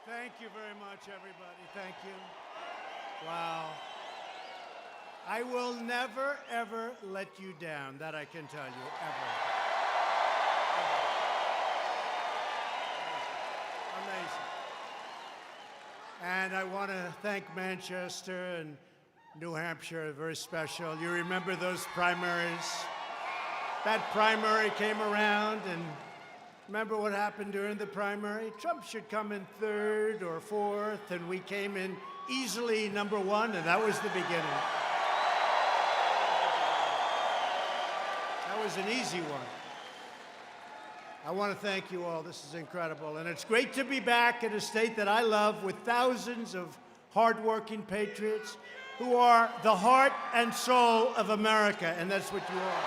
Thank you very much, everybody. Thank you. Wow. I will never, ever let you down. That I can tell you, ever. Amazing. And I want to thank Manchester and New Hampshire, very special. You remember those primaries? That primary came around, and remember what happened during the primary? Trump should come in third or fourth, and we came in easily number one, and that was the beginning. That was an easy one. I want to thank you all. This is incredible. And it's great to be back in a state that I love with thousands of hardworking patriots who are the heart and soul of America, and that's what you are.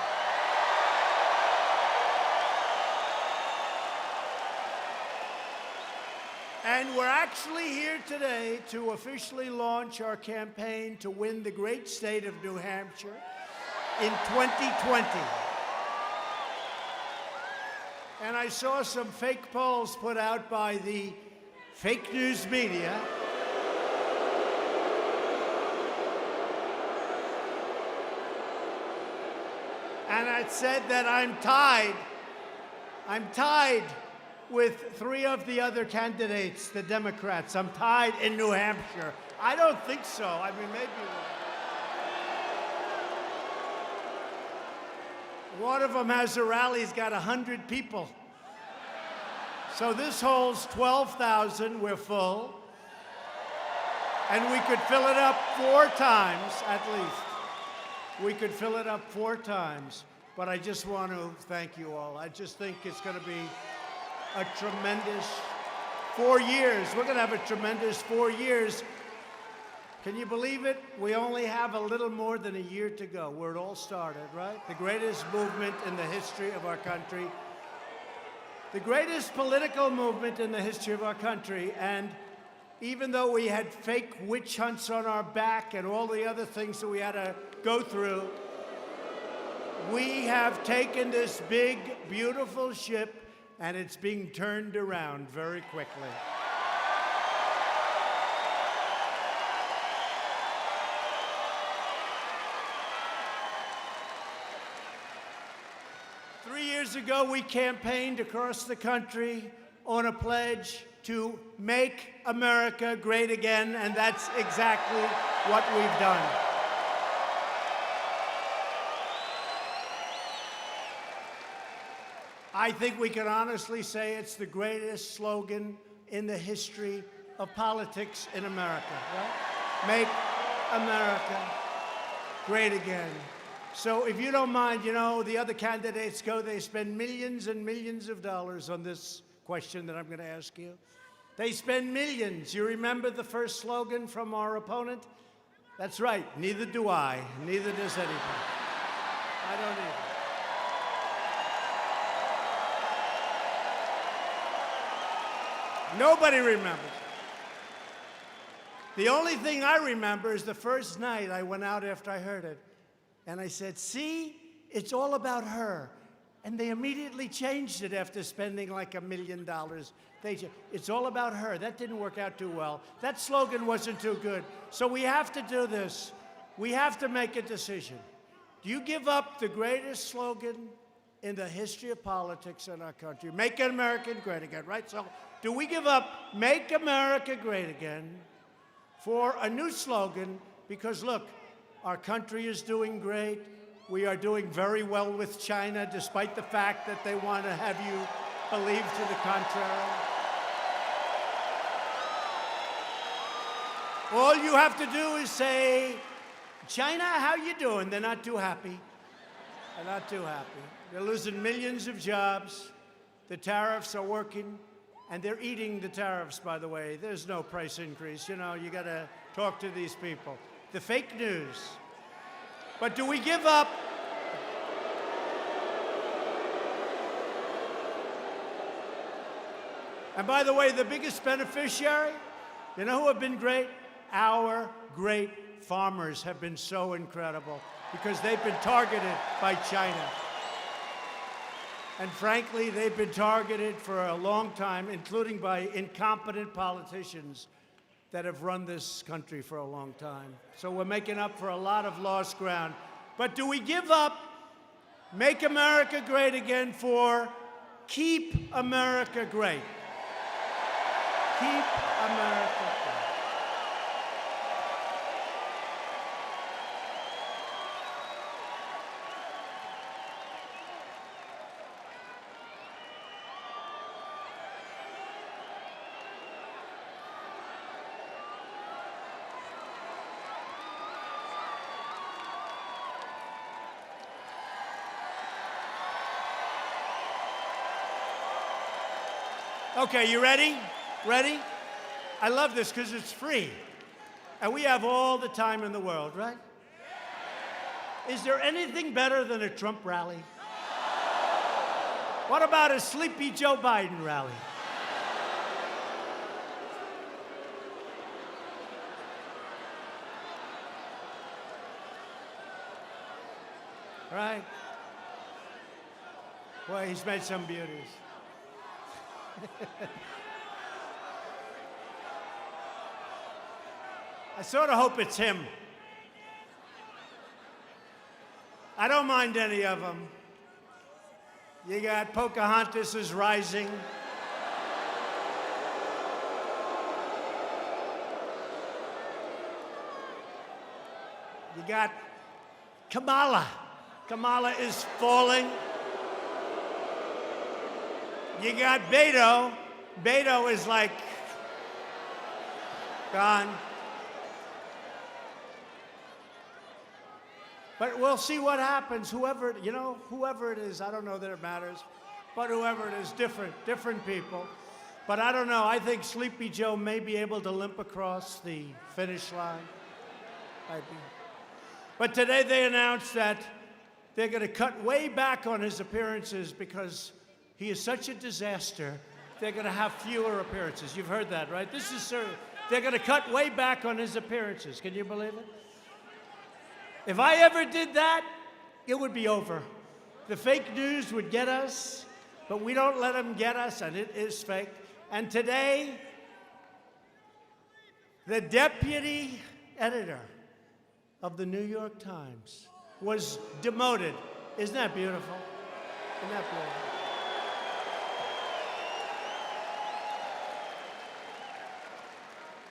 And we're actually here today to officially launch our campaign to win the great state of New Hampshire in 2020. And I saw some fake polls put out by the fake news media. And it said that I'm tied with three of the other candidates, the Democrats. I'm tied in New Hampshire. I don't think so. I mean, maybe one of them has a rally. He's got 100 people. So this holds 12,000. We're full. And we could fill it up 4 times, at least. We could fill it up 4 times. But I just want to thank you all. I just think it's going to be a tremendous 4 years. We're going to have a tremendous 4 years. Can you believe it? We only have a little more than a year to go, where it all started, right? The greatest movement in the history of our country. The greatest political movement in the history of our country. And even though we had fake witch hunts on our back and all the other things that we had to go through, we have taken this big, beautiful ship, and it's being turned around very quickly. Three years ago, we campaigned across the country on a pledge to make America great again, and that's exactly what we've done. I think we can honestly say it's the greatest slogan in the history of politics in America, right? Make America great again. So if you don't mind, you know, the other candidates they spend millions and millions of dollars on this question that I'm going to ask you. They spend millions. You remember the first slogan from our opponent? That's right, neither do I, neither does anybody. I don't either. Nobody remembers. The only thing I remember is the first night I went out after I heard it, and I said, see, it's all about her. And they immediately changed it after spending like $1 million. It's all about her. That didn't work out too well. That slogan wasn't too good. So we have to do this. We have to make a decision. Do you give up the greatest slogan in the history of politics in our country? Make America great again, right? So do we give up Make America Great Again for a new slogan? Because look, our country is doing great. We are doing very well with China, despite the fact that they want to have you believe to the contrary. All you have to do is say, China, how you doing? They're not too happy. They're not too happy. They're losing millions of jobs. The tariffs are working, and they're eating the tariffs, by the way. There's no price increase. You know, you got to talk to these people. The fake news. But do we give up? And by the way, the biggest beneficiary, you know who have been great? Our great farmers have been so incredible because they've been targeted by China. And frankly, they've been targeted for a long time, including by incompetent politicians that have run this country for a long time. So we're making up for a lot of lost ground. But do we give up, make America great again, for keep America great? Keep America great. Okay, you ready? Ready? I love this because it's free. And we have all the time in the world, right? Is there anything better than a Trump rally? What about a sleepy Joe Biden rally? Right? Boy, he's made some beauties. I sort of hope it's him. I don't mind any of them. You got Pocahontas is rising. You got Kamala. Kamala is falling. You got Beto. Beto is like gone. But we'll see what happens. Whoever, whoever it is, I don't know that it matters. But whoever it is, different people. But I don't know. I think Sleepy Joe may be able to limp across the finish line. But today they announced that they're going to cut way back on his appearances because he is such a disaster. They're going to have fewer appearances. You've heard that, right? This is serious. They're going to cut way back on his appearances. Can you believe it? If I ever did that, it would be over. The fake news would get us, but we don't let them get us, and it is fake. And today, the deputy editor of the New York Times was demoted. Isn't that beautiful? Isn't that beautiful?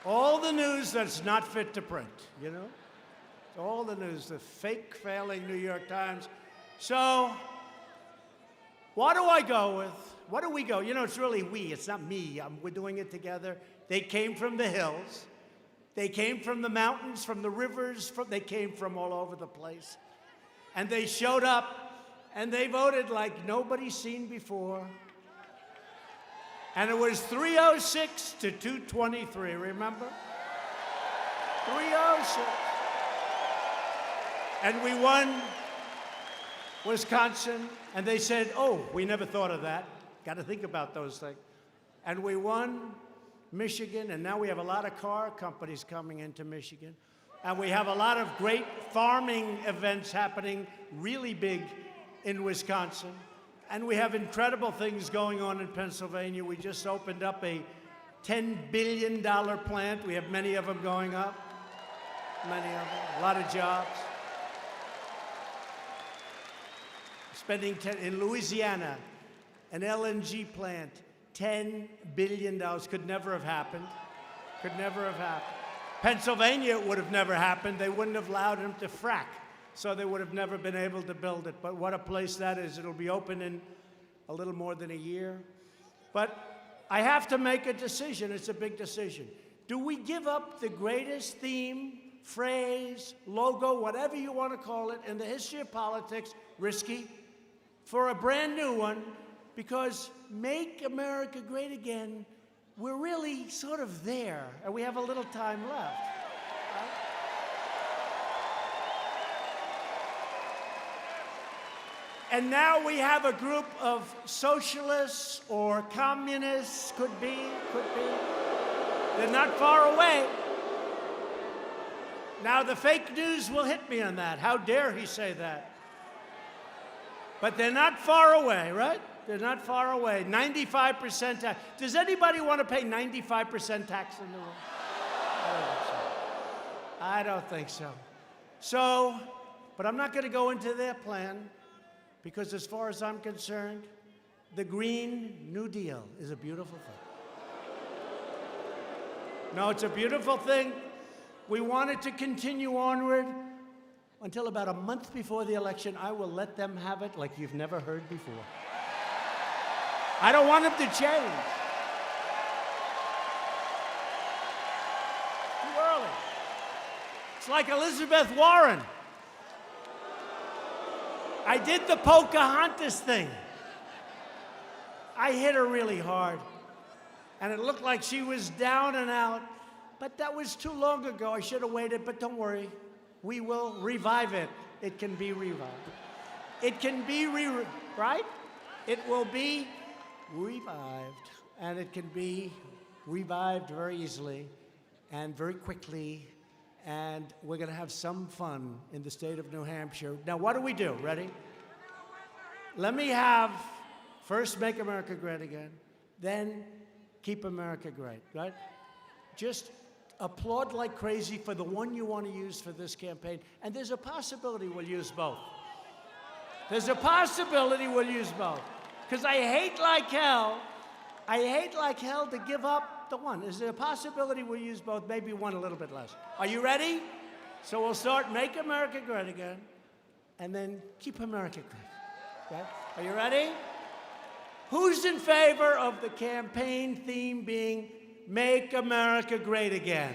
All the news that's not fit to print, all the news, the fake, failing New York Times. So, what do I go with? What do we go? It's really we. It's not me. We're doing it together. They came from the hills. They came from the mountains, from the rivers. They came from all over the place. And they showed up, and they voted like nobody's seen before. And it was 306 to 223, remember? 306. And we won Wisconsin, and they said, oh, we never thought of that. Got to think about those things. And we won Michigan, and now we have a lot of car companies coming into Michigan. And we have a lot of great farming events happening really big in Wisconsin. And we have incredible things going on in Pennsylvania. We just opened up a $10 billion plant. We have many of them going up. Many of them. A lot of jobs. Spending in Louisiana, an LNG plant, $10 billion. Could never have happened. Could never have happened. Pennsylvania, it would have never happened. They wouldn't have allowed them to frack. So they would have never been able to build it. But what a place that is. It'll be open in a little more than a year. But I have to make a decision. It's a big decision. Do we give up the greatest theme, phrase, logo, whatever you want to call it, in the history of politics, risky, for a brand new one? Because make America great again, we're really sort of there, and we have a little time left. And now we have a group of socialists or communists, could be. They're not far away. Now the fake news will hit me on that. How dare he say that? But they're not far away, right? They're not far away. 95% tax. Does anybody want to pay 95% tax in the world? I don't think so. So, but I'm not going to go into their plan because as far as I'm concerned, the Green New Deal is a beautiful thing. No, it's a beautiful thing. We want it to continue onward until about a month before the election. I will let them have it like you've never heard before. I don't want them to change. Too early. It's like Elizabeth Warren. I did the Pocahontas thing. I hit her really hard, and it looked like she was down and out, but that was too long ago. I should have waited, but don't worry. We will revive it. It can be revived. It can be right? It will be revived, and it can be revived very easily and very quickly, and we're going to have some fun in the state of New Hampshire. Now, what do we do? Ready? Let me have first Make America Great Again, then Keep America Great, right? Just applaud like crazy for the one you want to use for this campaign, and there's a possibility we'll use both. There's a possibility we'll use both. Because I hate like hell to give up the one. Is there a possibility we'll use both? Maybe one a little bit less. Are you ready? So we'll start Make America Great Again, and then Keep America Great. Okay? Are you ready? Who's in favor of the campaign theme being Make America Great Again?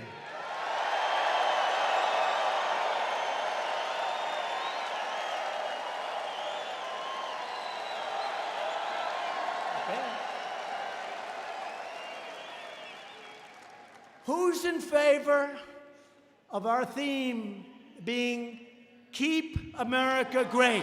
Who's in favor of our theme being Keep America Great?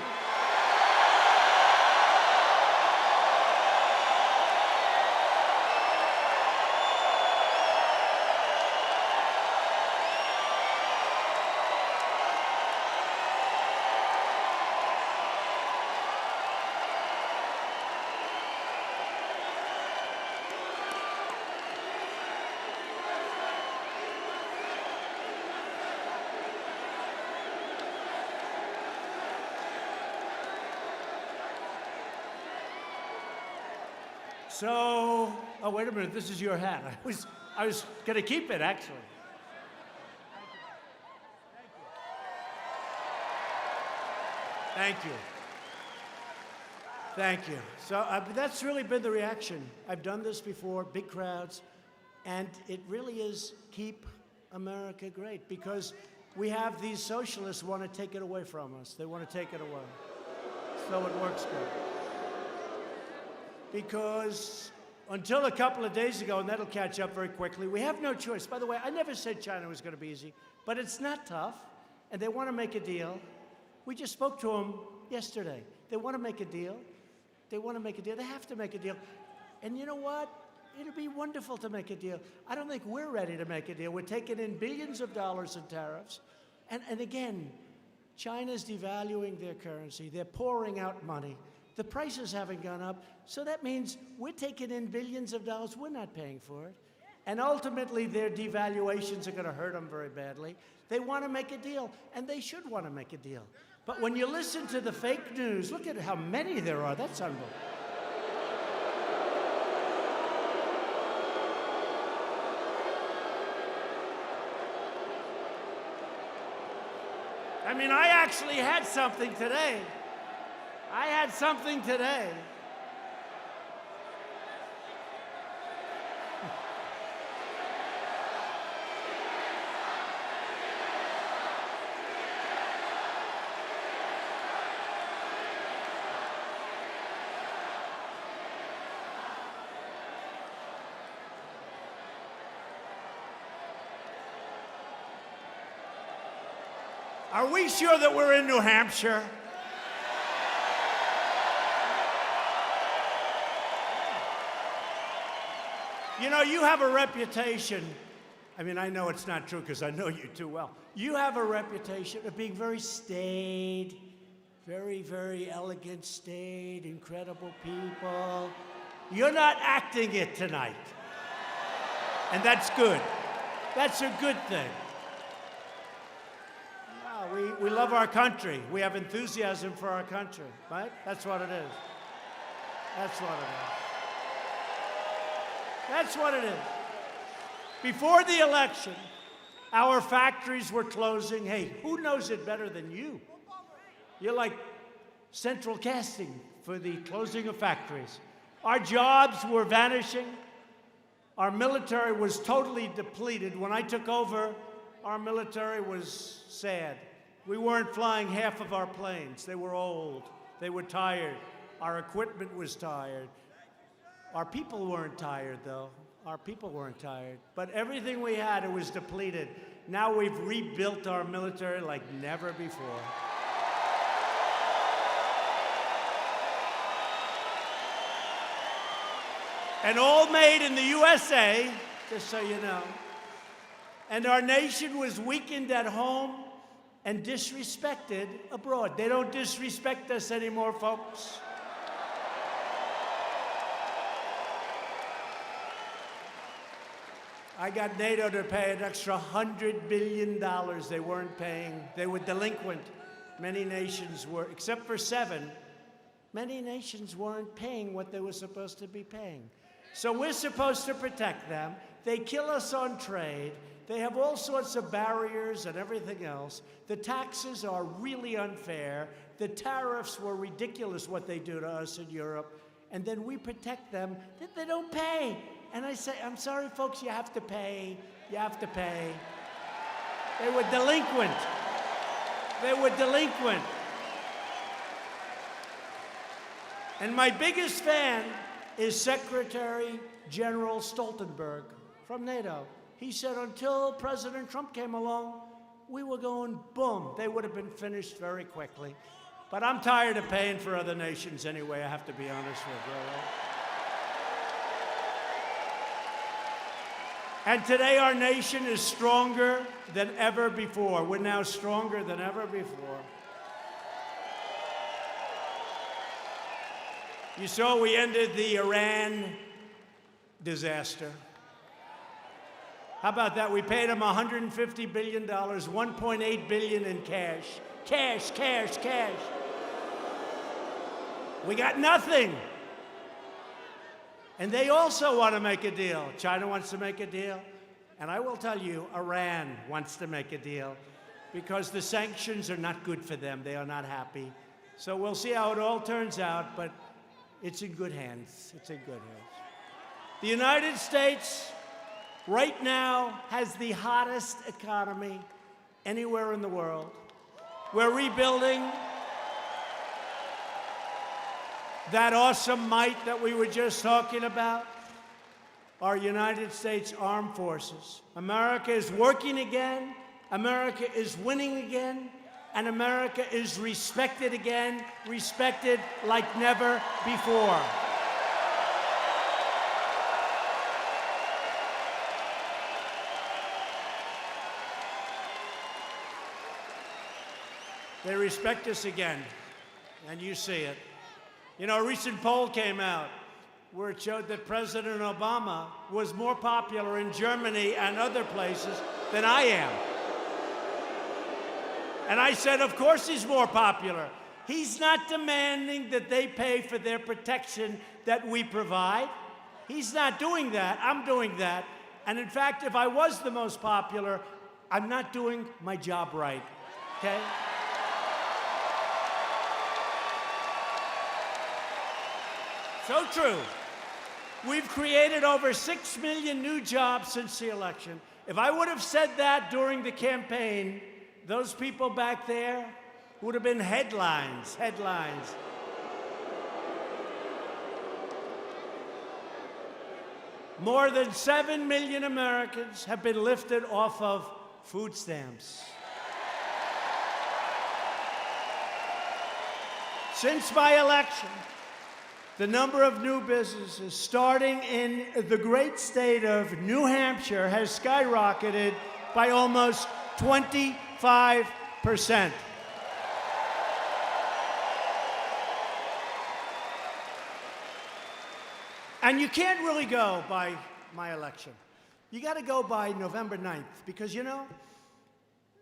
So, oh, wait a minute, this is your hat. I was going to keep it, actually. Thank you. Thank you. So that's really been the reaction. I've done this before, big crowds, and it really is Keep America Great, because we have these socialists who want to take it away from us. They want to take it away. So it works good. Because until a couple of days ago, and that'll catch up very quickly, we have no choice. By the way, I never said China was going to be easy, but it's not tough, and they want to make a deal. We just spoke to them yesterday. They want to make a deal. They want to make a deal. They have to make a deal. And you know what? It'll be wonderful to make a deal. I don't think we're ready to make a deal. We're taking in billions of dollars in tariffs. And again, China's devaluing their currency. They're pouring out money. The prices haven't gone up, so that means we're taking in billions of dollars. We're not paying for it. And ultimately, their devaluations are going to hurt them very badly. They want to make a deal, and they should want to make a deal. But when you listen to the fake news, look at how many there are. That's unbelievable. I mean, I actually had something today. I had something today. Are we sure that we're in New Hampshire? You know, you have a reputation. I mean, I know it's not true because I know you too well. You have a reputation of being very staid, Very, very elegant state, incredible people. You're not acting it tonight. And that's good. That's a good thing. No, we love our country. We have enthusiasm for our country, right? That's what it is. That's what it is. That's what it is. Before the election, our factories were closing. Hey, who knows it better than you? You're like central casting for the closing of factories. Our jobs were vanishing. Our military was totally depleted. When I took over, our military was sad. We weren't flying half of our planes. They were old. They were tired. Our equipment was tired. Our people weren't tired, though. Our people weren't tired. But everything we had, it was depleted. Now we've rebuilt our military like never before. And all made in the USA, just so you know. And our nation was weakened at home and disrespected abroad. They don't disrespect us anymore, folks. I got NATO to pay an extra $100 billion they weren't paying. They were delinquent. Many nations were, except for 7, many nations weren't paying what they were supposed to be paying. So we're supposed to protect them. They kill us on trade. They have all sorts of barriers and everything else. The taxes are really unfair. The tariffs were ridiculous, what they do to us in Europe. And then we protect them. They don't pay. And I say, I'm sorry, folks, you have to pay. You have to pay. They were delinquent. They were delinquent. And my biggest fan is Secretary General Stoltenberg from NATO. He said until President Trump came along, we were going boom. They would have been finished very quickly. But I'm tired of paying for other nations anyway, I have to be honest with you. And today our nation is stronger than ever before. We're now stronger than ever before. You saw we ended the Iran disaster. How about that? We paid them $150 billion, $1.8 billion in cash. Cash, cash, cash. We got nothing. And they also want to make a deal. China wants to make a deal. And I will tell you, Iran wants to make a deal because the sanctions are not good for them. They are not happy. So we'll see how it all turns out, but it's in good hands. It's in good hands. The United States right now has the hottest economy anywhere in the world. We're rebuilding that awesome might that we were just talking about, our United States Armed Forces. America is working again, America is winning again, and America is respected again, respected like never before. They respect us again, and you see it. You know, a recent poll came out where it showed that President Obama was more popular in Germany and other places than I am. And I said, of course he's more popular. He's not demanding that they pay for their protection that we provide. He's not doing that. I'm doing that. And in fact, if I was the most popular, I'm not doing my job right, okay? So true. We've created over 6 million new jobs since the election. If I would have said that during the campaign, those people back there would have been headlines, headlines. More than 7 million Americans have been lifted off of food stamps. Since my election, the number of new businesses starting in the great state of New Hampshire has skyrocketed by almost 25%. And you can't really go by my election. You got to go by November 9th, because, you know,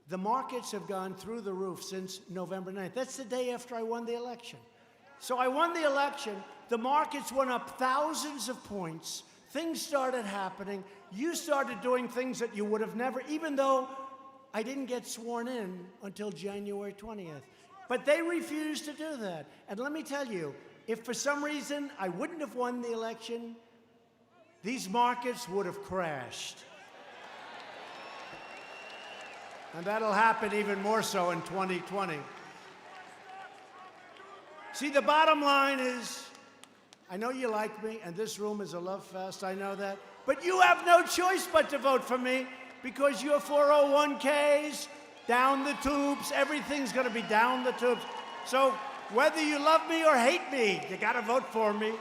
the markets have gone through the roof since November 9th. That's the day after I won the election. So I won the election. The markets went up thousands of points. Things started happening. You started doing things that you would have never, even though I didn't get sworn in until January 20th. But they refused to do that. And let me tell you, if for some reason I wouldn't have won the election, these markets would have crashed. And that'll happen even more so in 2020. See, the bottom line is, I know you like me, and this room is a love fest, I know that. But you have no choice but to vote for me, because your 401ks, down the tubes, everything's going to be down the tubes. So whether you love me or hate me, you got to vote for me.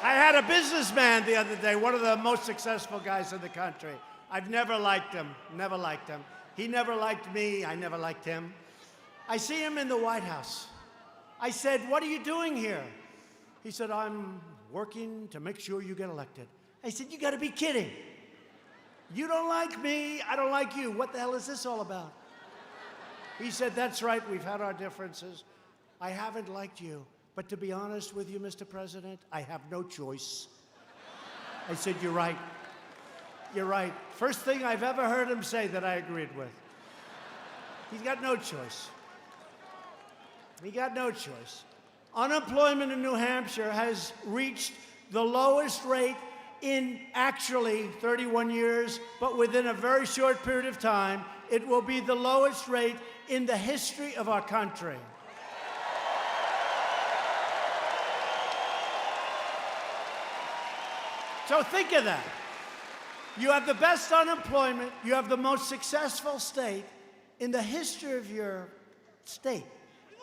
I had a businessman the other day, one of the most successful guys in the country. I've never liked him, never liked him. He never liked me, I never liked him. I see him in the White House. I said, "What are you doing here?" He said, "I'm working to make sure you get elected." I said, "You gotta be kidding. You don't like me, I don't like you. What the hell is this all about?" He said, "That's right, we've had our differences. I haven't liked you. But to be honest with you, Mr. President, I have no choice." I said, "You're right. You're right." First thing I've ever heard him say that I agreed with. He's got no choice. He got no choice. Unemployment in New Hampshire has reached the lowest rate in actually 31 years, but within a very short period of time, it will be the lowest rate in the history of our country. So think of that. You have the best unemployment, you have the most successful state in the history of your state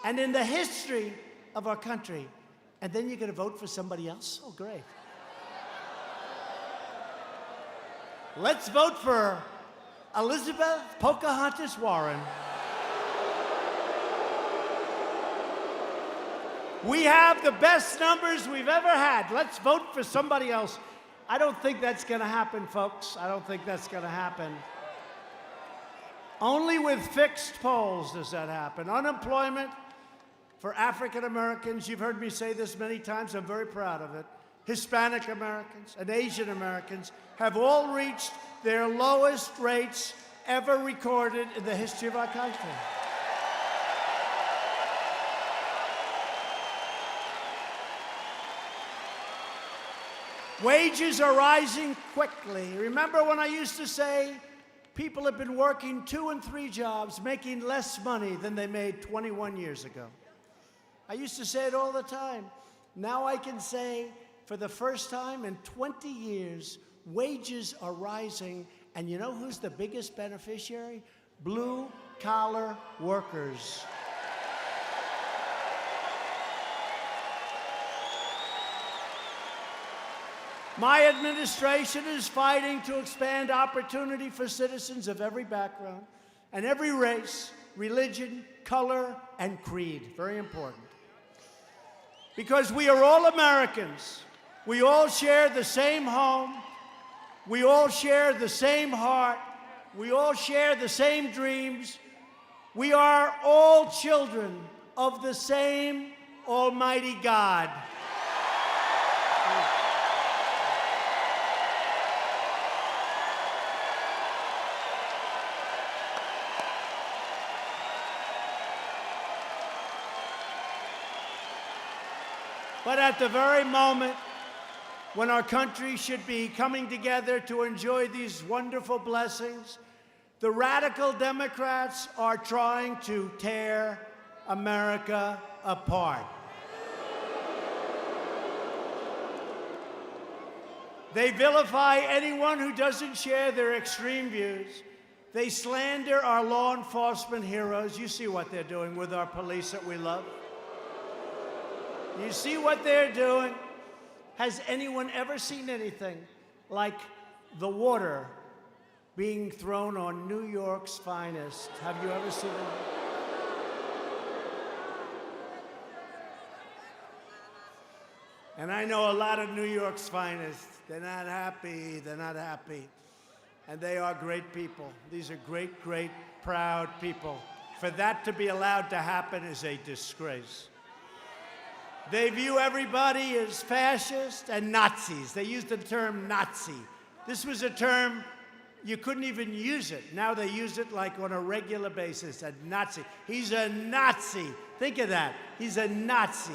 and in the history of our country. And then you're going to vote for somebody else? Oh, great. Let's vote for Elizabeth Pocahontas Warren. We have the best numbers we've ever had. Let's vote for somebody else. I don't think that's going to happen, folks. I don't think that's going to happen. Only with fixed polls does that happen. Unemployment for African Americans, you've heard me say this many times, I'm very proud of it. Hispanic Americans and Asian Americans have all reached their lowest rates ever recorded in the history of our country. Wages are rising quickly. Remember when I used to say people have been working 2 and 3 jobs, making less money than they made 21 years ago? I used to say it all the time. Now I can say, for the first time in 20 years, wages are rising. And you know who's the biggest beneficiary? Blue-collar workers. My administration is fighting to expand opportunity for citizens of every background and every race, religion, color, and creed. Very important. Because we are all Americans. We all share the same home. We all share the same heart. We all share the same dreams. We are all children of the same Almighty God. But at the very moment when our country should be coming together to enjoy these wonderful blessings, the radical Democrats are trying to tear America apart. They vilify anyone who doesn't share their extreme views. They slander our law enforcement heroes. You see what they're doing with our police that we love. You see what they're doing? Has anyone ever seen anything like the water being thrown on New York's finest? Have you ever seen it? And I know a lot of New York's finest. They're not happy. They're not happy. And they are great people. These are great, great, proud people. For that to be allowed to happen is a disgrace. They view everybody as fascist and Nazis. They use the term Nazi. This was a term you couldn't even use it. Now they use it like on a regular basis, a Nazi. He's a Nazi. Think of that. He's a Nazi.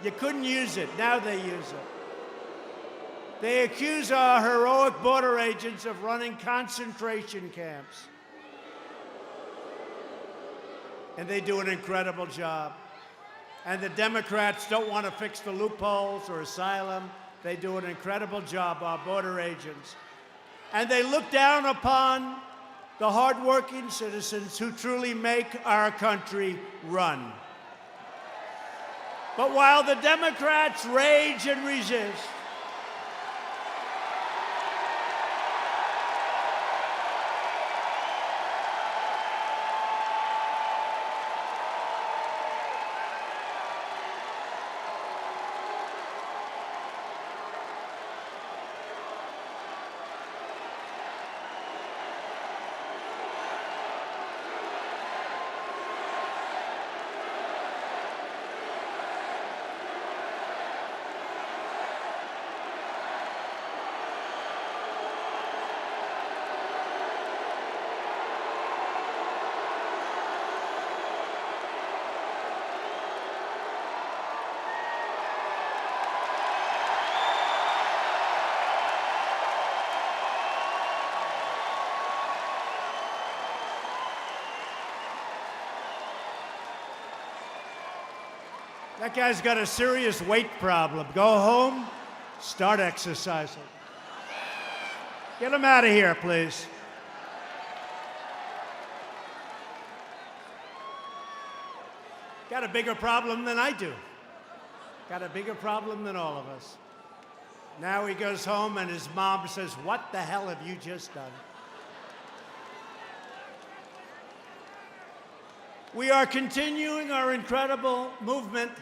You couldn't use it. Now they use it. They accuse our heroic border agents of running concentration camps. And they do an incredible job. And the Democrats don't want to fix the loopholes or asylum. They do an incredible job, our border agents. And they look down upon the hardworking citizens who truly make our country run. But while the Democrats rage and resist, that guy's got a serious weight problem. Go home, start exercising. Get him out of here, please. Got a bigger problem than I do. Got a bigger problem than all of us. Now he goes home and his mom says, "What the hell have you just done?" We are continuing our incredible movement,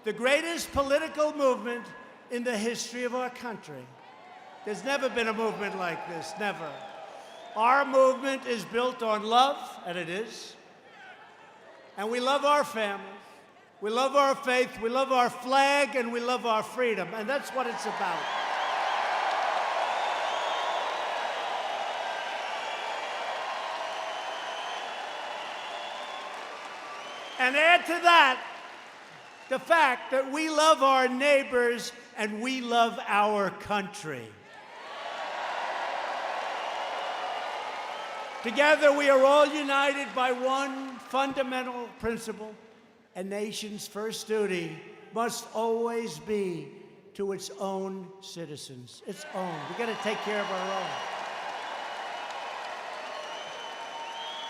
the greatest political movement in the history of our country. There's never been a movement like this, never. Our movement is built on love, and it is. And we love our families, we love our faith, we love our flag, and we love our freedom, and that's what it's about. And add to that the fact that we love our neighbors and we love our country. Together, we are all united by one fundamental principle: a nation's first duty must always be to its own citizens. Its own. We've got to take care of our own.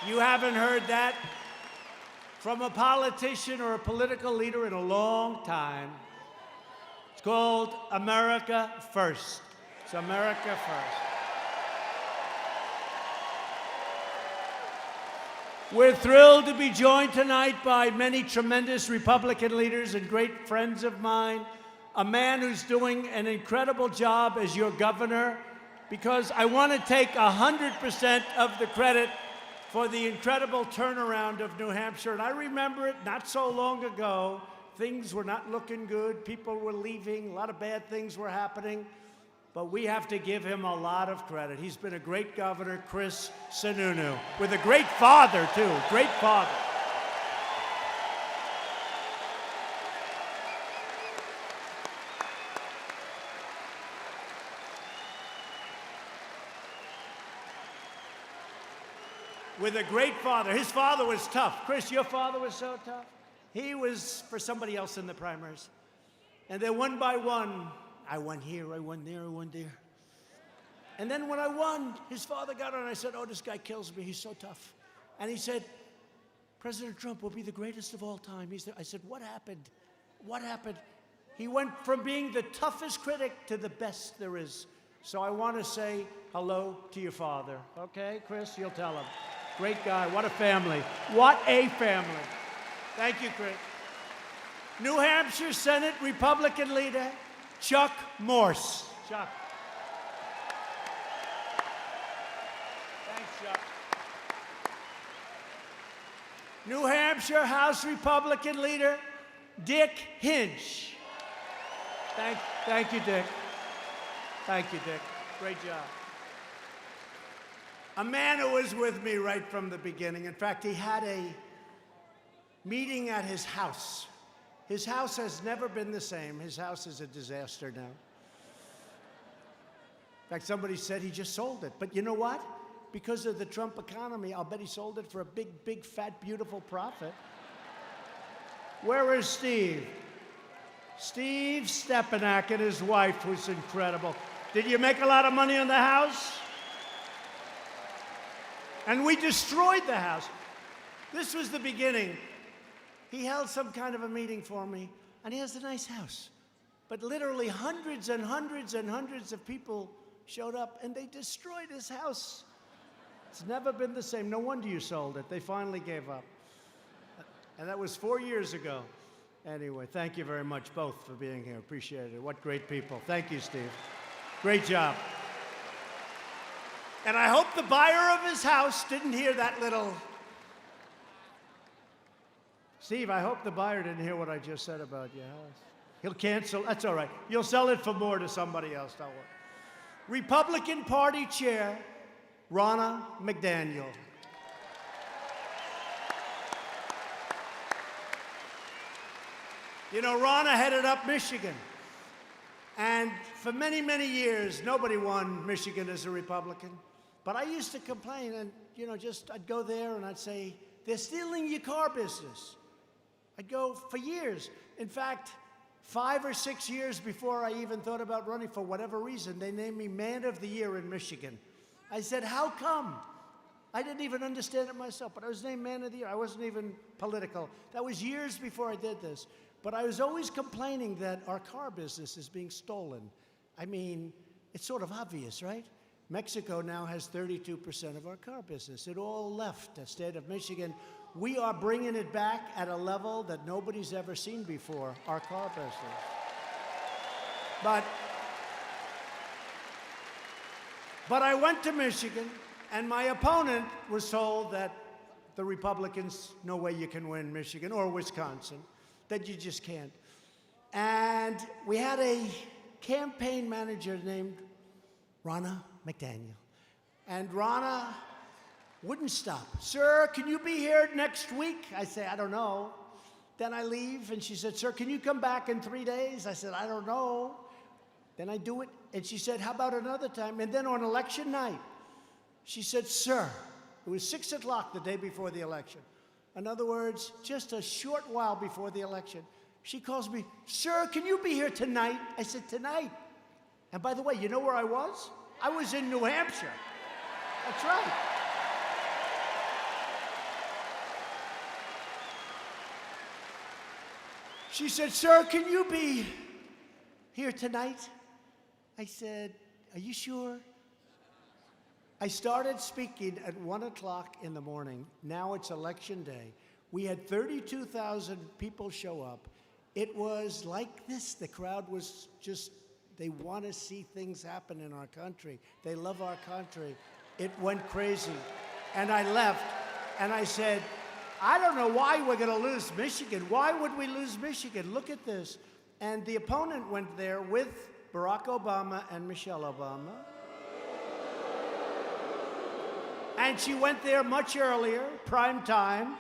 You haven't heard that from a politician or a political leader in a long time. It's called America First. It's America First. We're thrilled to be joined tonight by many tremendous Republican leaders and great friends of mine, a man who's doing an incredible job as your governor, because I want to take 100% of the credit for the incredible turnaround of New Hampshire. And I remember it not so long ago. Things were not looking good. People were leaving. A lot of bad things were happening. But we have to give him a lot of credit. He's been a great governor, Chris Sununu, with a great father, too. Great father. With a great father. His father was tough. Chris, your father was so tough. He was for somebody else in the primaries. And then one by one, I won here, I won there, I won there. And then when I won, his father got on and I said, "Oh, this guy kills me, he's so tough." And he said, "President Trump will be the greatest of all time." I said, "What happened? What happened?" He went from being the toughest critic to the best there is. So I want to say hello to your father. Okay, Chris, you'll tell him. Great guy. What a family. What a family. Thank you, Chris. New Hampshire Senate Republican leader, Chuck Morse. Chuck. Thanks, Chuck. New Hampshire House Republican leader, Dick Hinch. Thank you, Dick. Thank you, Dick. Great job. A man who was with me right from the beginning. In fact, he had a meeting at his house. His house has never been the same. His house is a disaster now. In fact, somebody said he just sold it. But you know what? Because of the Trump economy, I'll bet he sold it for a big, big, fat, beautiful profit. Where is Steve? Steve Stepanak and his wife, who's incredible. Did you make a lot of money on the house? And we destroyed the house. This was the beginning. He held some kind of a meeting for me, and he has a nice house. But literally hundreds and hundreds and hundreds of people showed up, and they destroyed his house. It's never been the same. No wonder you sold it. They finally gave up. And that was 4 years ago. Anyway, thank you very much, both, for being here. Appreciate it. What great people. Thank you, Steve. Great job. And I hope the buyer of his house didn't hear that little... Steve, I hope the buyer didn't hear what I just said about your house. He'll cancel. That's all right. You'll sell it for more to somebody else. Don't worry. Republican Party Chair, Ronna McDaniel. You know, Ronna headed up Michigan. And for many, many years, nobody won Michigan as a Republican. But I used to complain, and, you know, I'd go there and I'd say, they're stealing your car business. I'd go for years. In fact, 5 or 6 years before I even thought about running, for whatever reason, they named me Man of the Year in Michigan. I said, how come? I didn't even understand it myself, but I was named Man of the Year. I wasn't even political. That was years before I did this. But I was always complaining that our car business is being stolen. I mean, it's sort of obvious, right? Mexico now has 32% of our car business. It all left the state of Michigan. We are bringing it back at a level that nobody's ever seen before, our car business. But I went to Michigan, and my opponent was told that the Republicans, no way you can win Michigan or Wisconsin, that you just can't. And we had a campaign manager named Ronna McDaniel. And Ronna wouldn't stop. Sir, can you be here next week? I say, I don't know. Then I leave, and she said, sir, can you come back in 3 days? I said, I don't know. Then I do it, and she said, how about another time? And then on election night, she said, sir, it was 6 o'clock the day before the election. In other words, just a short while before the election, she calls me, sir, can you be here tonight? I said, tonight. And by the way, you know where I was? I was in New Hampshire. That's right. She said, sir, can you be here tonight? I said, are you sure? I started speaking at 1 o'clock in the morning. Now it's election day. We had 32,000 people show up. It was like this. The crowd was just, they want to see things happen in our country. They love our country. It went crazy. And I left, and I said, I don't know why we're going to lose Michigan. Why would we lose Michigan? Look at this. And the opponent went there with Barack Obama and Michelle Obama. And she went there much earlier, prime time.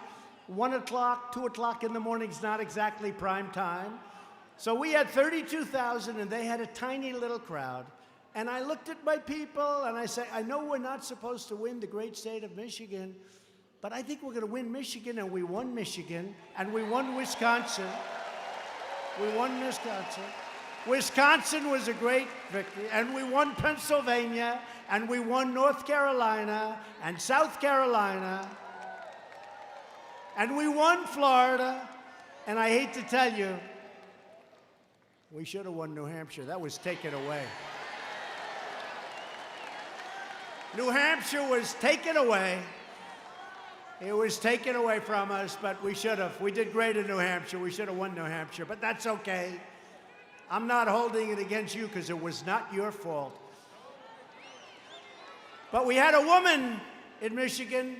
1 o'clock, 2 o'clock in the morning is not exactly prime time. So we had 32,000, and they had a tiny little crowd. And I looked at my people, and I said, I know we're not supposed to win the great state of Michigan, but I think we're going to win Michigan, and we won Michigan, and we won Wisconsin. We won Wisconsin. Wisconsin was a great victory, and we won Pennsylvania, and we won North Carolina, and South Carolina, and we won Florida, and I hate to tell you, We should have won New Hampshire. That was taken away. New Hampshire was taken away. It was taken away from us, but we should have. We did great in New Hampshire. We should have won New Hampshire, but that's okay. I'm not holding it against you because it was not your fault. But we had a woman in Michigan,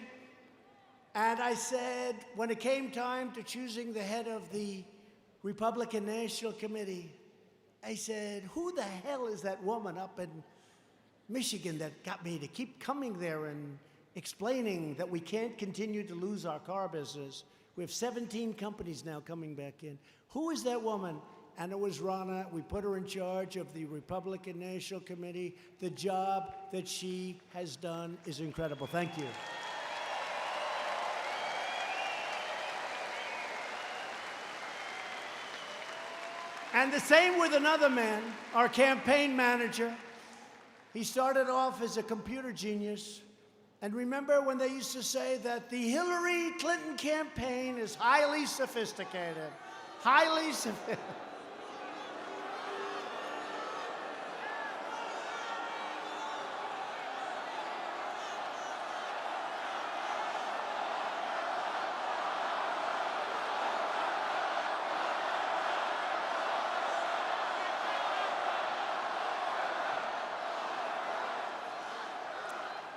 and I said, when it came time to choosing the head of the Republican National Committee, I said, who the hell is that woman up in Michigan that got me to keep coming there and explaining that we can't continue to lose our car business? We have 17 companies now coming back in. Who is that woman? And it was Ronna. We put her in charge of the Republican National Committee. The job that she has done is incredible. Thank you. And the same with another man, our campaign manager. He started off as a computer genius. And remember when they used to say that the Hillary Clinton campaign is highly sophisticated? Highly sophisticated.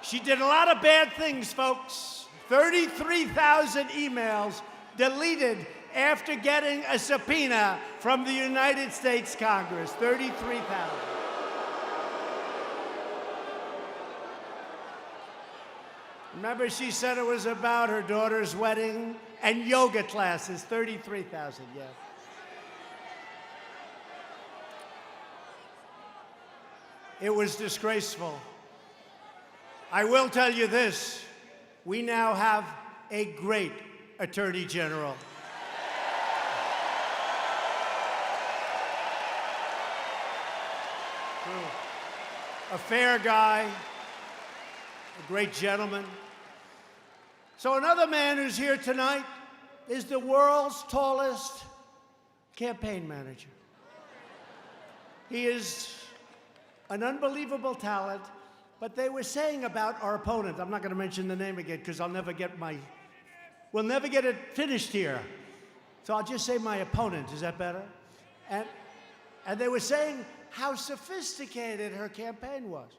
She did a lot of bad things, folks. 33,000 emails deleted after getting a subpoena from the United States Congress. 33,000. Remember, she said it was about her daughter's wedding and yoga classes. 33,000, yeah. It was disgraceful. I will tell you this, we now have a great Attorney General. A fair guy, a great gentleman. So another man who's here tonight is the world's tallest campaign manager. He is an unbelievable talent. But they were saying about our opponent, I'm not going to mention the name again because we'll never get it finished here. So I'll just say my opponent, is that better? And they were saying how sophisticated her campaign was.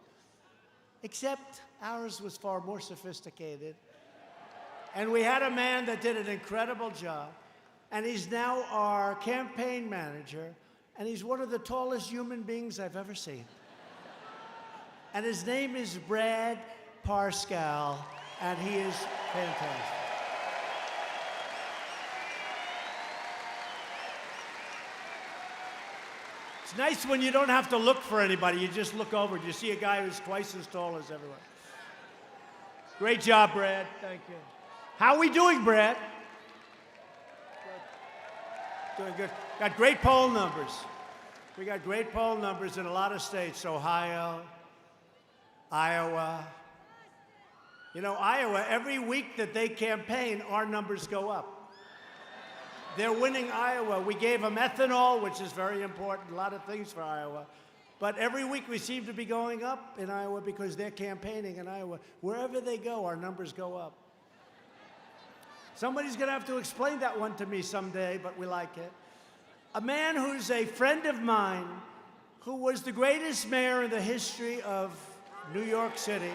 Except ours was far more sophisticated. And we had a man that did an incredible job. And he's now our campaign manager. And he's one of the tallest human beings I've ever seen. And his name is Brad Parscale, and he is fantastic. It's nice when you don't have to look for anybody. You just look over and you see a guy who's twice as tall as everyone. Great job, Brad. Thank you. How are we doing, Brad? Good. Doing good. Got great poll numbers. We got great poll numbers in a lot of states. Ohio, Iowa. You know, Iowa, every week that they campaign, our numbers go up. They're winning Iowa. We gave them ethanol, which is very important, a lot of things for Iowa. But every week we seem to be going up in Iowa because they're campaigning in Iowa. Wherever they go, our numbers go up. Somebody's going to have to explain that one to me someday, but we like it. A man who's a friend of mine, who was the greatest mayor in the history of New York City.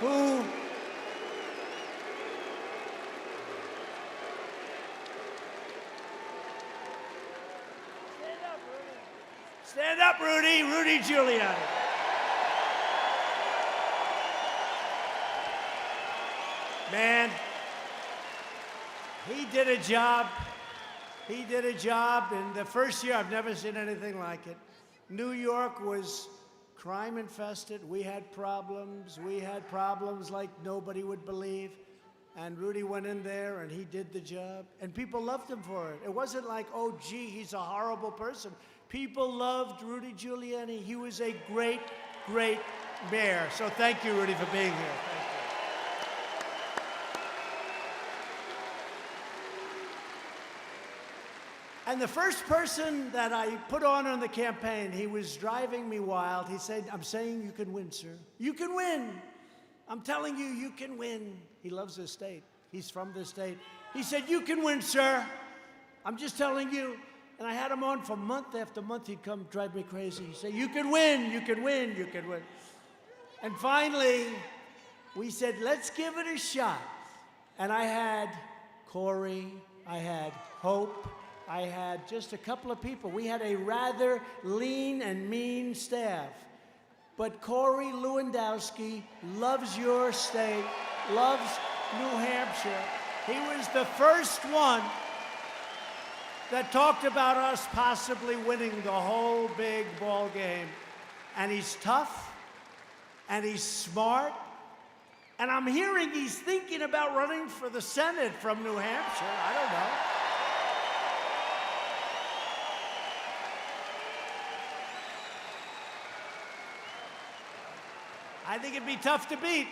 Who stand up, Rudy. Rudy Giuliani. Man, he did a job. He did a job in the first year. I've never seen anything like it. New York was crime infested. We had problems. We had problems like nobody would believe. And Rudy went in there and he did the job. And people loved him for it. It wasn't like, oh, gee, he's a horrible person. People loved Rudy Giuliani. He was a great, great mayor. So thank you, Rudy, for being here. Thank you. And the first person that I put on the campaign, he was driving me wild. He said, I'm saying you can win, sir. You can win. I'm telling you, you can win. He loves this state. He's from this state. He said, you can win, sir. I'm just telling you. And I had him on for month after month. He'd come drive me crazy. He'd say, you can win, you can win, you can win. And finally, we said, let's give it a shot. And I had Corey, I had Hope, I had just a couple of people. We had a rather lean and mean staff. But Corey Lewandowski loves your state, loves New Hampshire. He was the first one that talked about us possibly winning the whole big ball game. And he's tough, and he's smart, and I'm hearing he's thinking about running for the Senate from New Hampshire. I don't know. I think it'd be tough to beat.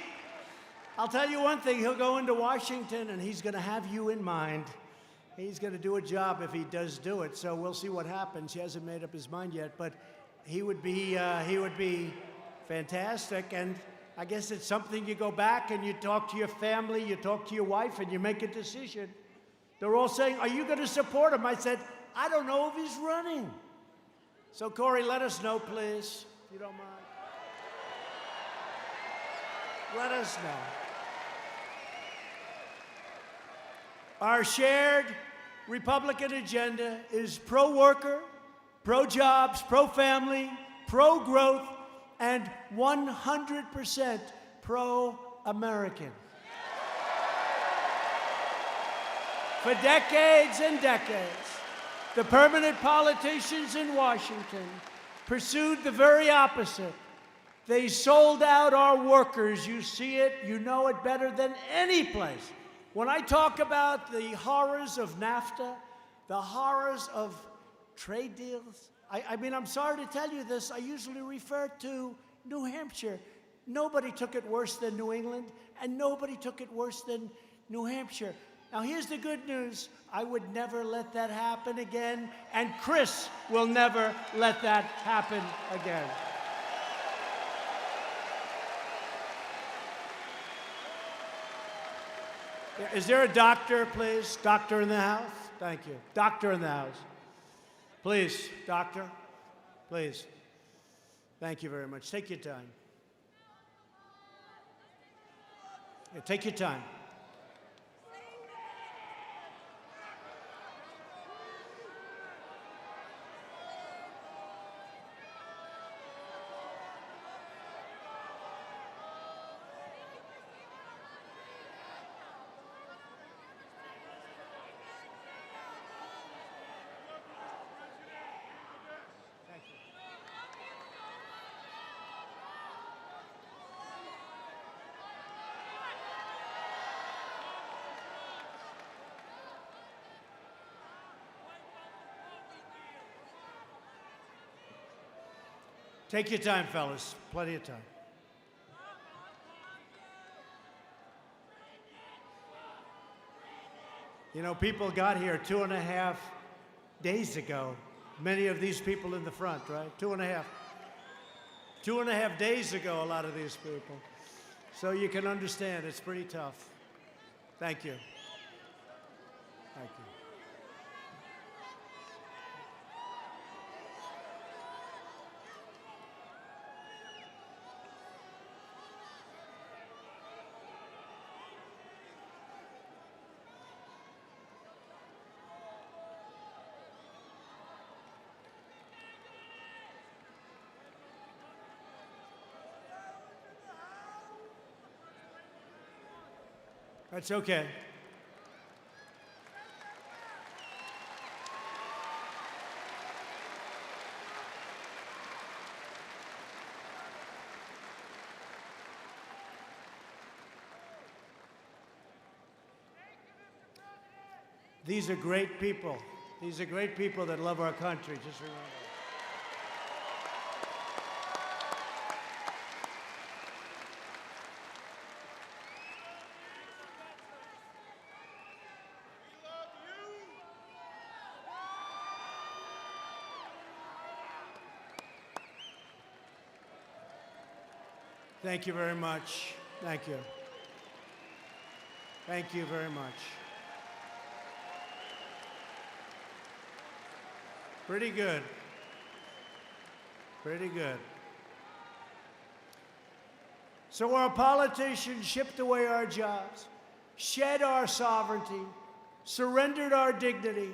I'll tell you one thing, he'll go into Washington and he's gonna have you in mind. He's gonna do a job if he does do it, so we'll see what happens. He hasn't made up his mind yet, but he would be fantastic, and I guess it's something you go back and you talk to your family, you talk to your wife, and you make a decision. They're all saying, are you gonna support him? I said, I don't know if he's running. So Corey, let us know, please, if you don't mind. Let us know. Our shared Republican agenda is pro-worker, pro-jobs, pro-family, pro-growth, and 100% pro-American. For decades and decades, the permanent politicians in Washington pursued the very opposite. They sold out our workers. You see it, you know it better than any place. When I talk about the horrors of NAFTA, the horrors of trade deals, I mean, I'm sorry to tell you this, I usually refer to New Hampshire. Nobody took it worse than New England, and nobody took it worse than New Hampshire. Now, here's the good news. I would never let that happen again, and Chris will never let that happen again. Is there a doctor, please? Doctor in the house? Thank you. Doctor in the house. Please, doctor, please. Thank you very much. Take your time. Yeah, take your time. Take your time, fellas. Plenty of time. You know, people got here 2.5 days ago. Many of these people in the front, right? 2.5. 2.5 days ago, a lot of these people. So you can understand, it's pretty tough. Thank you. Thank you. That's okay. These are great people. These are great people that love our country. Just remember. Thank you very much. Thank you. Thank you very much. Pretty good. Pretty good. So our politicians shipped away our jobs, shed our sovereignty, surrendered our dignity,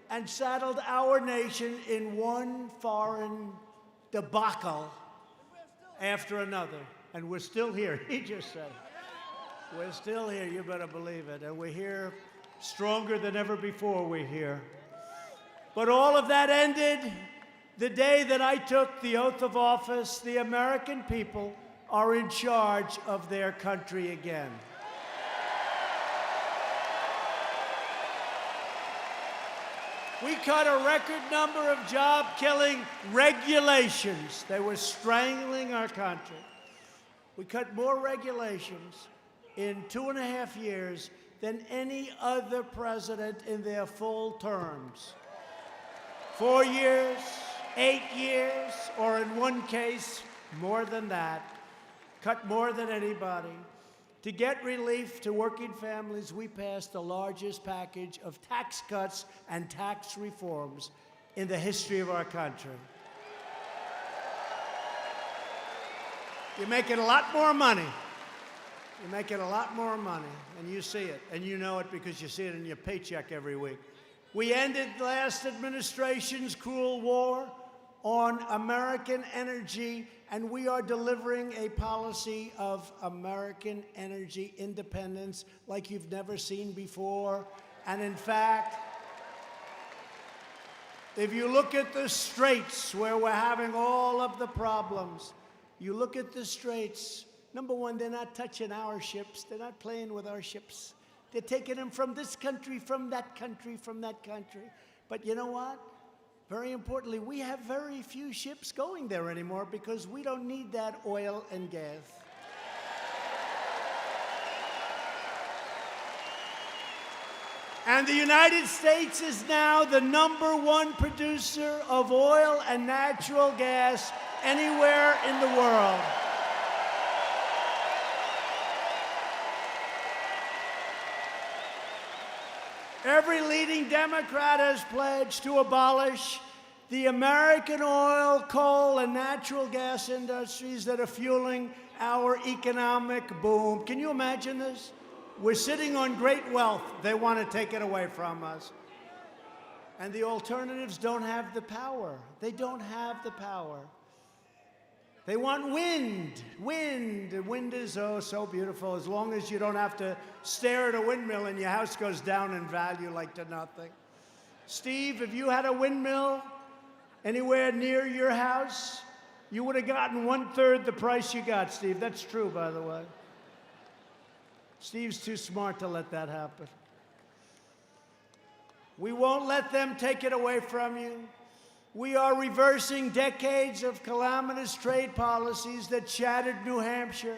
and saddled our nation in one foreign debacle after another. And we're still here. He just said it. We're still here. You better believe it. And we're here stronger than ever before we're here. But all of that ended the day that I took the oath of office. The American people are in charge of their country again. We cut a record number of job-killing regulations. They were strangling our country. We cut more regulations in 2.5 years than any other president in their full terms. 4 years, 8 years, or in one case, more than that. Cut more than anybody. To get relief to working families, we passed the largest package of tax cuts and tax reforms in the history of our country. You're making a lot more money. You're making a lot more money, and you see it, and you know it because you see it in your paycheck every week. We ended last administration's cruel war on American energy, and we are delivering a policy of American energy independence like you've never seen before. And in fact, if you look at the straits where we're having all of the problems, you look at the straits, number one, they're not touching our ships. They're not playing with our ships. They're taking them from this country, from that country, from that country. But you know what? Very importantly, we have very few ships going there anymore because we don't need that oil and gas. And the United States is now the #1 producer of oil and natural gas anywhere in the world. Every leading Democrat has pledged to abolish the American oil, coal, and natural gas industries that are fueling our economic boom. Can you imagine this? We're sitting on great wealth. They want to take it away from us. And the alternatives don't have the power. They don't have the power. They want wind. Wind. Wind is oh so beautiful as long as you don't have to stare at a windmill and your house goes down in value like to nothing. Steve, if you had a windmill anywhere near your house, you would have gotten 1/3 the price you got, Steve. That's true, by the way. Steve's too smart to let that happen. We won't let them take it away from you. We are reversing decades of calamitous trade policies that shattered New Hampshire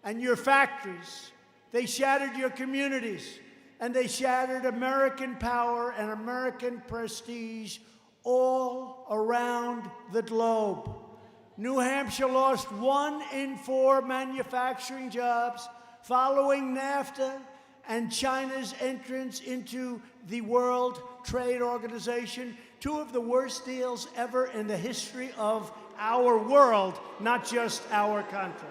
and your factories. They shattered your communities, and they shattered American power and American prestige all around the globe. New Hampshire lost 1 in 4 manufacturing jobs following NAFTA and China's entrance into the World Trade Organization. 2 of the worst deals ever in the history of our world, not just our country.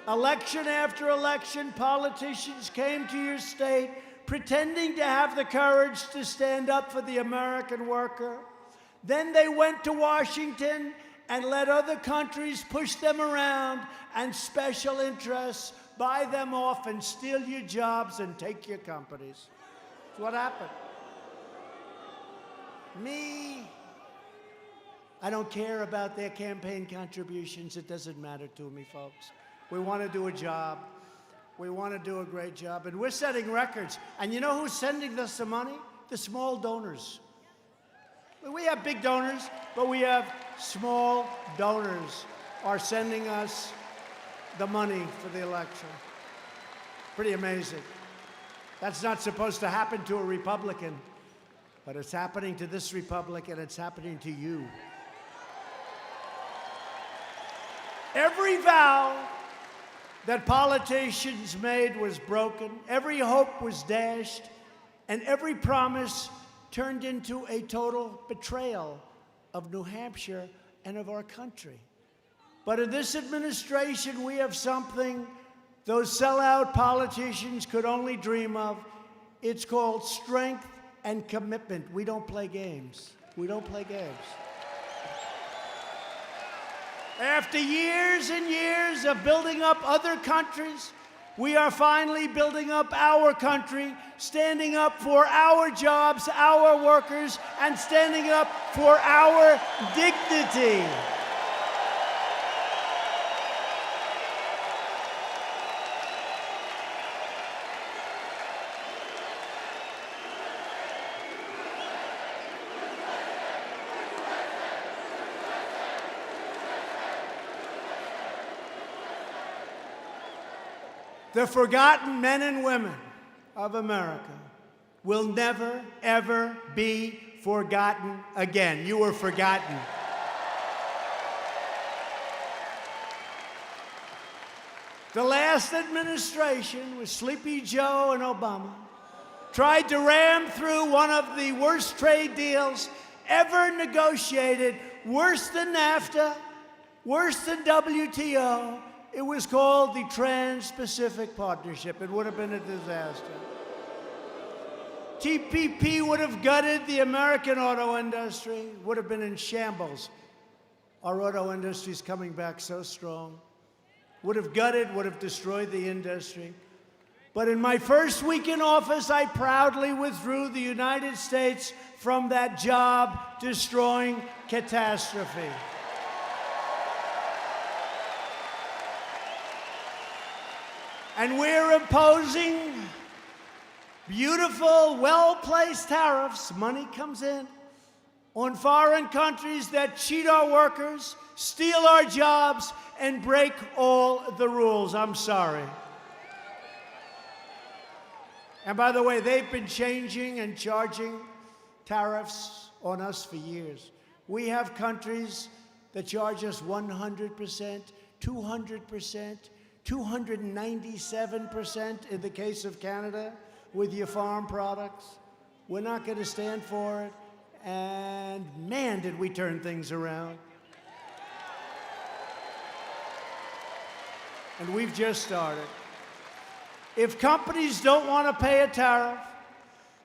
Election after election, politicians came to your state pretending to have the courage to stand up for the American worker. Then they went to Washington and let other countries push them around and special interests buy them off and steal your jobs and take your companies. That's what happened. Me, I don't care about their campaign contributions. It doesn't matter to me, folks. We want to do a job. We want to do a great job. And we're setting records. And you know who's sending us the money? The small donors. We have big donors, but we have small donors are sending us the money for the election. Pretty amazing. That's not supposed to happen to a Republican. But it's happening to this republic, and it's happening to you. Every vow that politicians made was broken, every hope was dashed, and every promise turned into a total betrayal of New Hampshire and of our country. But in this administration, we have something those sellout politicians could only dream of. It's called strength and commitment. We don't play games. We don't play games. After years and years of building up other countries, we are finally building up our country, standing up for our jobs, our workers, and standing up for our dignity. The forgotten men and women of America will never, ever be forgotten again. You were forgotten. The last administration, with Sleepy Joe and Obama, tried to ram through one of the worst trade deals ever negotiated, worse than NAFTA, worse than WTO. It was called the Trans-Pacific Partnership. It would have been a disaster. TPP would have gutted the American auto industry, would have been in shambles. Our auto industry is coming back so strong. Would have gutted, would have destroyed the industry. But in my first week in office, I proudly withdrew the United States from that job-destroying catastrophe. And we're imposing beautiful, well-placed tariffs, money comes in, on foreign countries that cheat our workers, steal our jobs, and break all the rules. I'm sorry. And by the way, they've been changing and charging tariffs on us for years. We have countries that charge us 100%, 200%, 297% in the case of Canada with your farm products. We're not going to stand for it. And man, did we turn things around. And we've just started. If companies don't want to pay a tariff,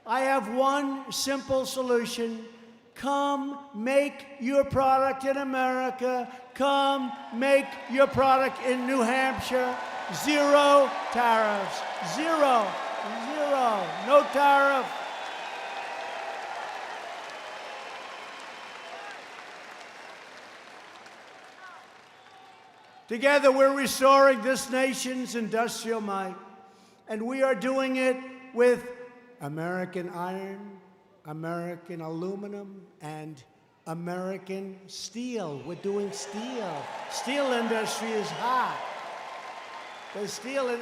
I have one simple solution. Come make your product in America. Come make your product in New Hampshire. Zero tariffs. Zero. Zero. No tariff. Together, we're restoring this nation's industrial might. And we are doing it with American iron, American aluminum, and American steel. We're doing steel. Steel industry is hot.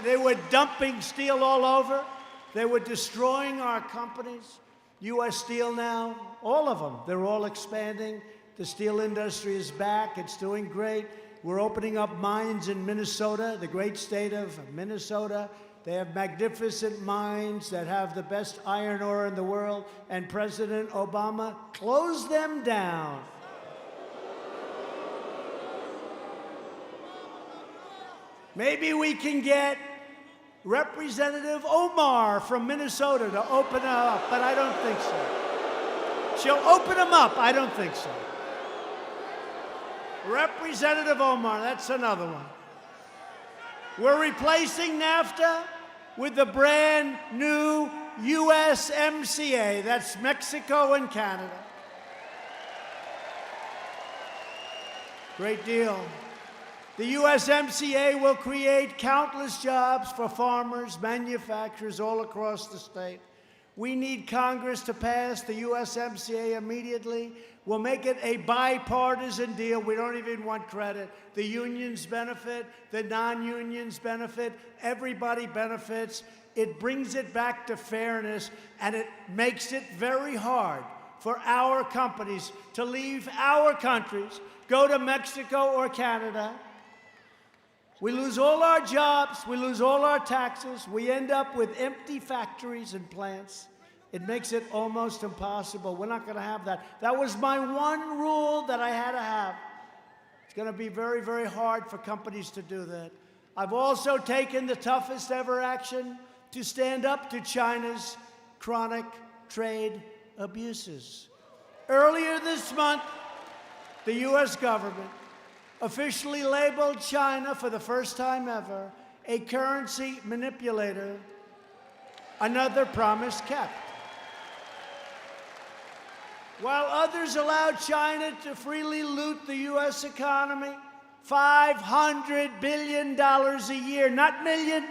They were dumping steel all over. They were destroying our companies. U.S. Steel now, all of them, they're all expanding. The steel industry is back. It's doing great. We're opening up mines in Minnesota, the great state of Minnesota. They have magnificent mines that have the best iron ore in the world, and President Obama closed them down. Maybe we can get Representative Omar from Minnesota to open it up, but I don't think so. She'll open them up. I don't think so. Representative Omar, that's another one. We're replacing NAFTA with the brand new USMCA. That's Mexico and Canada. Great deal. The USMCA will create countless jobs for farmers, manufacturers all across the state. We need Congress to pass the USMCA immediately. We'll make it a bipartisan deal. We don't even want credit. The unions benefit, the non-unions benefit, everybody benefits. It brings it back to fairness, and it makes it very hard for our companies to leave our countries, go to Mexico or Canada, We lose all our jobs, we lose all our taxes, we end up with empty factories and plants. It makes it almost impossible. We're not going to have that. That was my one rule that I had to have. It's going to be very, very hard for companies to do that. I've also taken the toughest ever action to stand up to China's chronic trade abuses. Earlier this month, the U.S. government officially labeled China, for the first time ever, a currency manipulator, another promise kept. While others allowed China to freely loot the U.S. economy, $500 billion a year, not million,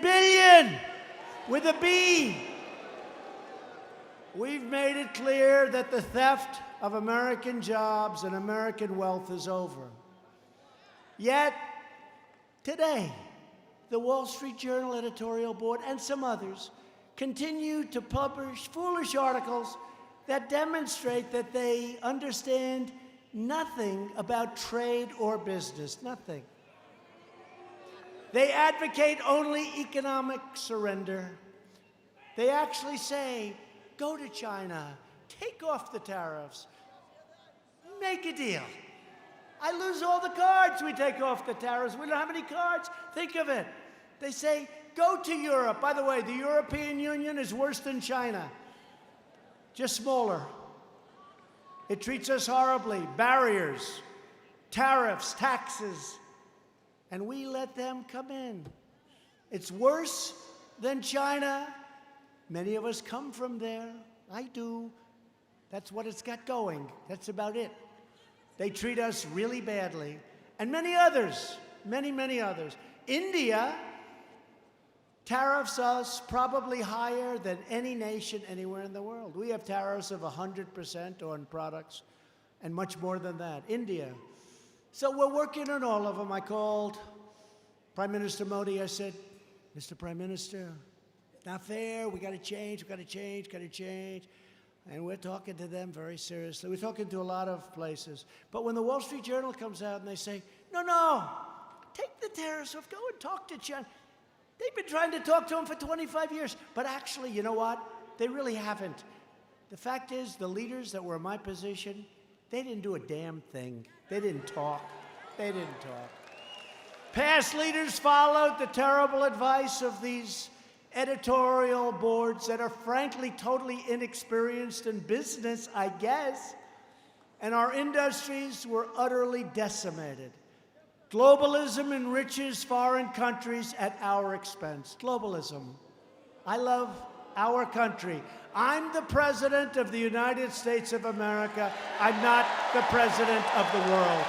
billion, with a B. We've made it clear that the theft of American jobs and American wealth is over. Yet, today, the Wall Street Journal editorial board and some others continue to publish foolish articles that demonstrate that they understand nothing about trade or business, nothing. They advocate only economic surrender. They actually say, go to China, take off the tariffs, make a deal. I lose all the cards, we take off the tariffs. We don't have any cards. Think of it. They say, go to Europe. By the way, the European Union is worse than China, just smaller. It treats us horribly. Barriers, tariffs, taxes, and we let them come in. It's worse than China. Many of us come from there. I do. That's what it's got going. That's about it. They treat us really badly. And many others, many others. India tariffs us probably higher than any nation anywhere in the world. We have tariffs of 100% on products and much more than that. India. So we're working on all of them. I called Prime Minister Modi. I said, Mr. Prime Minister, not fair. We got to change. We got to change. Got to change. And we're talking to them very seriously. We're talking to a lot of places. But when the Wall Street Journal comes out and they say, no, take the tariffs off. Go and talk to China. They've been trying to talk to them for 25 years. But actually, you know what? They really haven't. The fact is, the leaders that were in my position, they didn't do a damn thing. They didn't talk. They didn't talk. Past leaders followed the terrible advice of these editorial boards that are frankly totally inexperienced in business, I guess, and our industries were utterly decimated. Globalism enriches foreign countries at our expense. Globalism. I love our country. I'm the President of the United States of America. I'm not the President of the world.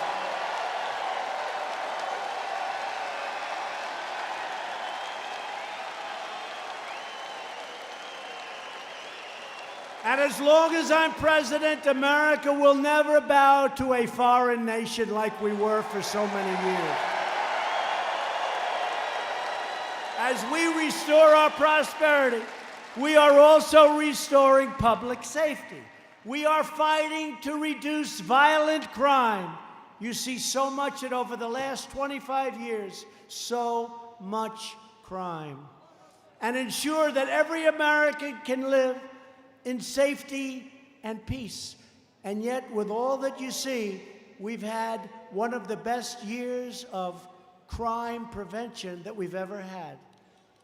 And as long as I'm president, America will never bow to a foreign nation like we were for so many years. As we restore our prosperity, we are also restoring public safety. We are fighting to reduce violent crime. You see so much it over the last 25 years, so much crime. And ensure that every American can live in safety and peace. And yet, with all that you see, we've had one of the best years of crime prevention that we've ever had.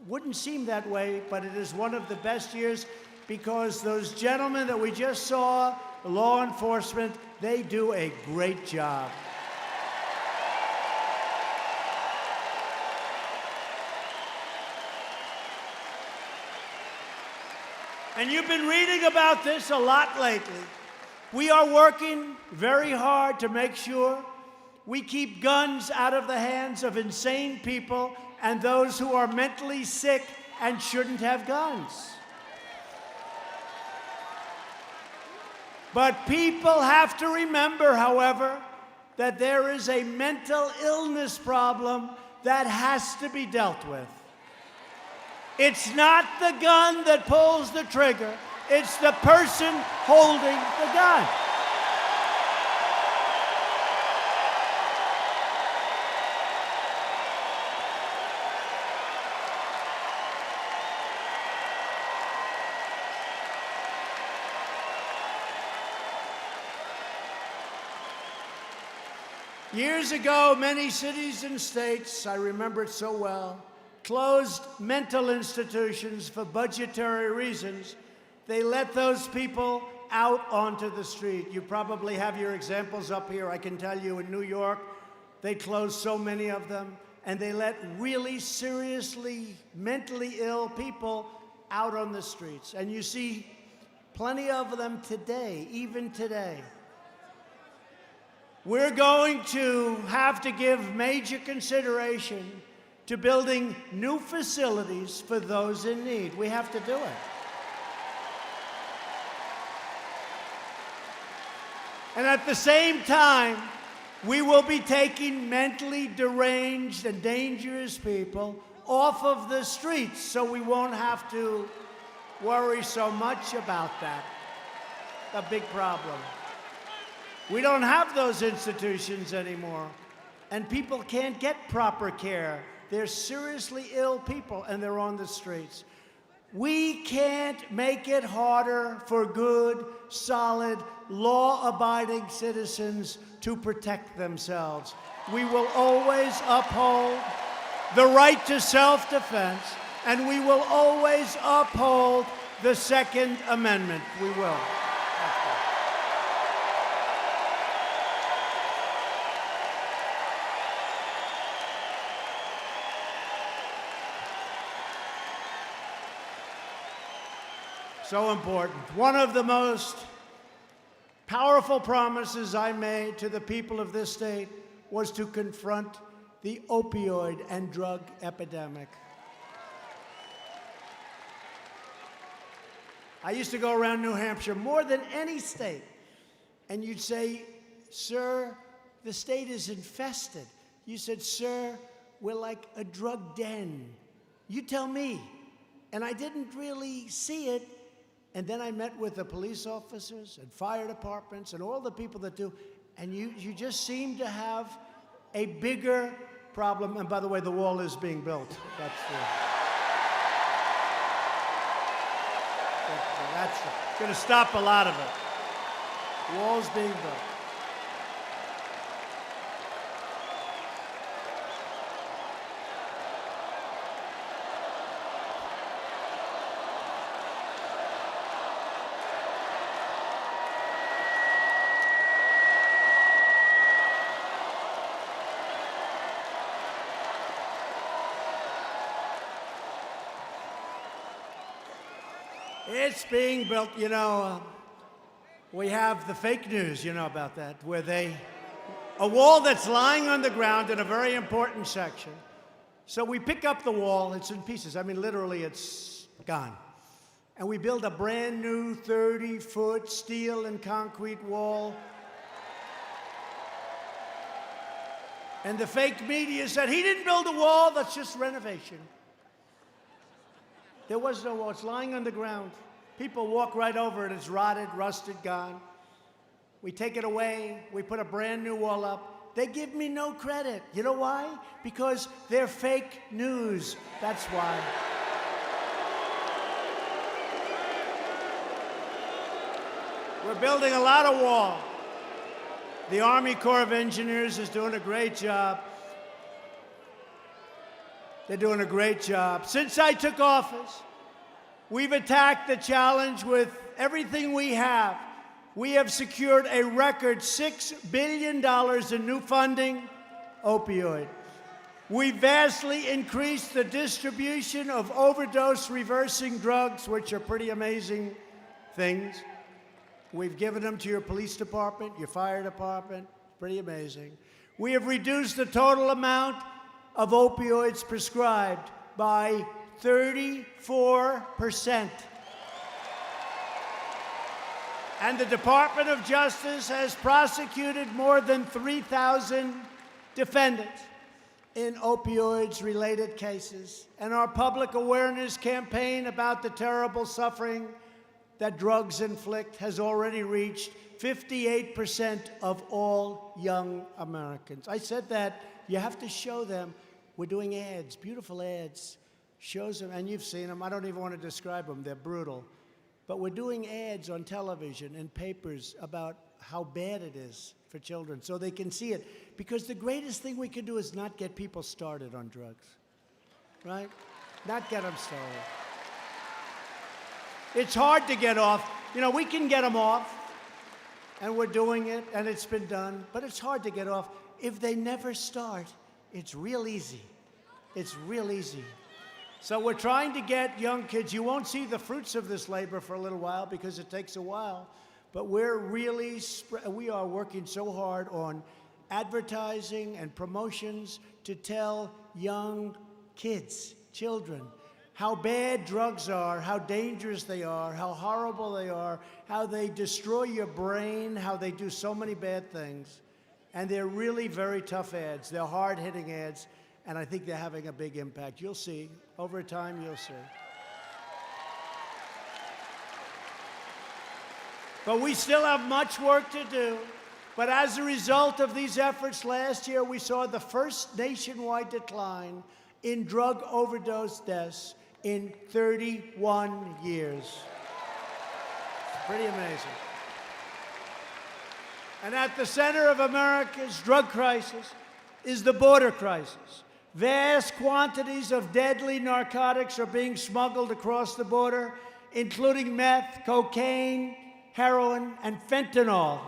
Wouldn't seem that way, but it is one of the best years because those gentlemen that we just saw, law enforcement, they do a great job. And you've been reading about this a lot lately. We are working very hard to make sure we keep guns out of the hands of insane people and those who are mentally sick and shouldn't have guns. But people have to remember, however, that there is a mental illness problem that has to be dealt with. It's not the gun that pulls the trigger. It's the person holding the gun. Years ago, many cities and states, I remember it so well, closed mental institutions for budgetary reasons. They let those people out onto the street. You probably have your examples up here. I can tell you in New York, they closed so many of them, and they let really seriously mentally ill people out on the streets. And you see plenty of them today, even today. We're going to have to give major consideration to building new facilities for those in need. We have to do it. And at the same time, we will be taking mentally deranged and dangerous people off of the streets, so we won't have to worry so much about that. A big problem. We don't have those institutions anymore, and people can't get proper care. They're seriously ill people, and they're on the streets. We can't make it harder for good, solid, law-abiding citizens to protect themselves. We will always uphold the right to self-defense, and we will always uphold the Second Amendment. We will. So important. One of the most powerful promises I made to the people of this state was to confront the opioid and drug epidemic. I used to go around New Hampshire more than any state, and you'd say, "Sir, the state is infested." You said, "Sir, we're like a drug den." You tell me. And I didn't really see it. And then I met with the police officers and fire departments and all the people that do, and you just seem to have a bigger problem. And by the way, the wall is being built. That's going to stop a lot of it. The wall's being built. It's being built. You know, we have the fake news, you know about that, where a wall that's lying on the ground in a very important section. So we pick up the wall, it's in pieces. I mean, literally, it's gone. And we build a brand new 30-foot steel and concrete wall. And the fake media said, he didn't build a wall, that's just renovation. There was no wall, it's lying on the ground. People walk right over it, it's rotted, rusted, gone. We take it away, we put a brand new wall up. They give me no credit. You know why? Because they're fake news, that's why. We're building a lot of wall. The Army Corps of Engineers is doing a great job. They're doing a great job. Since I took office, we've attacked the challenge with everything we have. We have secured a record $6 billion in new funding, opioid. We vastly increased the distribution of overdose reversing drugs, which are pretty amazing things. We've given them to your police department, your fire department, pretty amazing. We have reduced the total amount of opioids prescribed by 34%. And the Department of Justice has prosecuted more than 3,000 defendants in opioids-related cases. And our public awareness campaign about the terrible suffering that drugs inflict has already reached 58% of all young Americans. I said that you have to show them. We're doing ads, beautiful ads, shows them, and you've seen them. I don't even want to describe them. They're brutal. But we're doing ads on television and papers about how bad it is for children so they can see it. Because the greatest thing we can do is not get people started on drugs, right? Not get them started. It's hard to get off. You know, we can get them off, and we're doing it, and it's been done, but it's hard to get off. If they never start, it's real easy. It's real easy. So we're trying to get young kids. You won't see the fruits of this labor for a little while because it takes a while, but we are working so hard on advertising and promotions to tell young kids, children, how bad drugs are, how dangerous they are, how horrible they are, how they destroy your brain, how they do so many bad things. And they're really very tough ads. They're hard-hitting ads, and I think they're having a big impact. You'll see. Over time, you'll see. But we still have much work to do. But as a result of these efforts, last year we saw the first nationwide decline in drug overdose deaths in 31 years. It's pretty amazing. And at the center of America's drug crisis is the border crisis. Vast quantities of deadly narcotics are being smuggled across the border, including meth, cocaine, heroin, and fentanyl.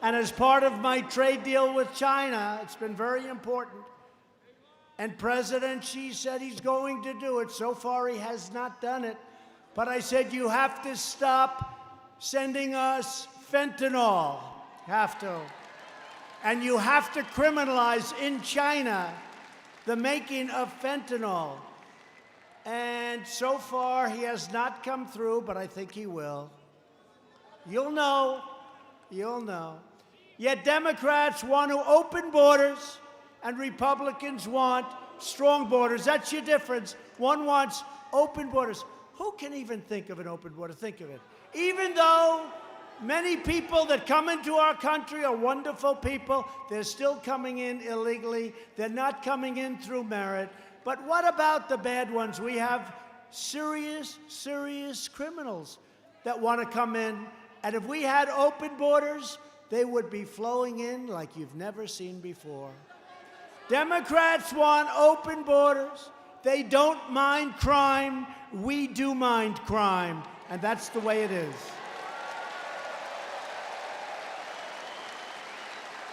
And as part of my trade deal with China, it's been very important. And President Xi said he's going to do it. So far, he has not done it. But I said, you have to stop sending us fentanyl. Have to. And you have to criminalize in China the making of fentanyl. And so far, he has not come through, but I think he will. You'll know. You'll know. Yet Democrats want to open borders, and Republicans want strong borders. That's your difference. One wants open borders. Who can even think of an open border? Think of it. Even though many people that come into our country are wonderful people, they're still coming in illegally. They're not coming in through merit. But what about the bad ones? We have serious, serious criminals that want to come in. And if we had open borders, they would be flowing in like you've never seen before. Democrats want open borders. They don't mind crime. We do mind crime. And that's the way it is.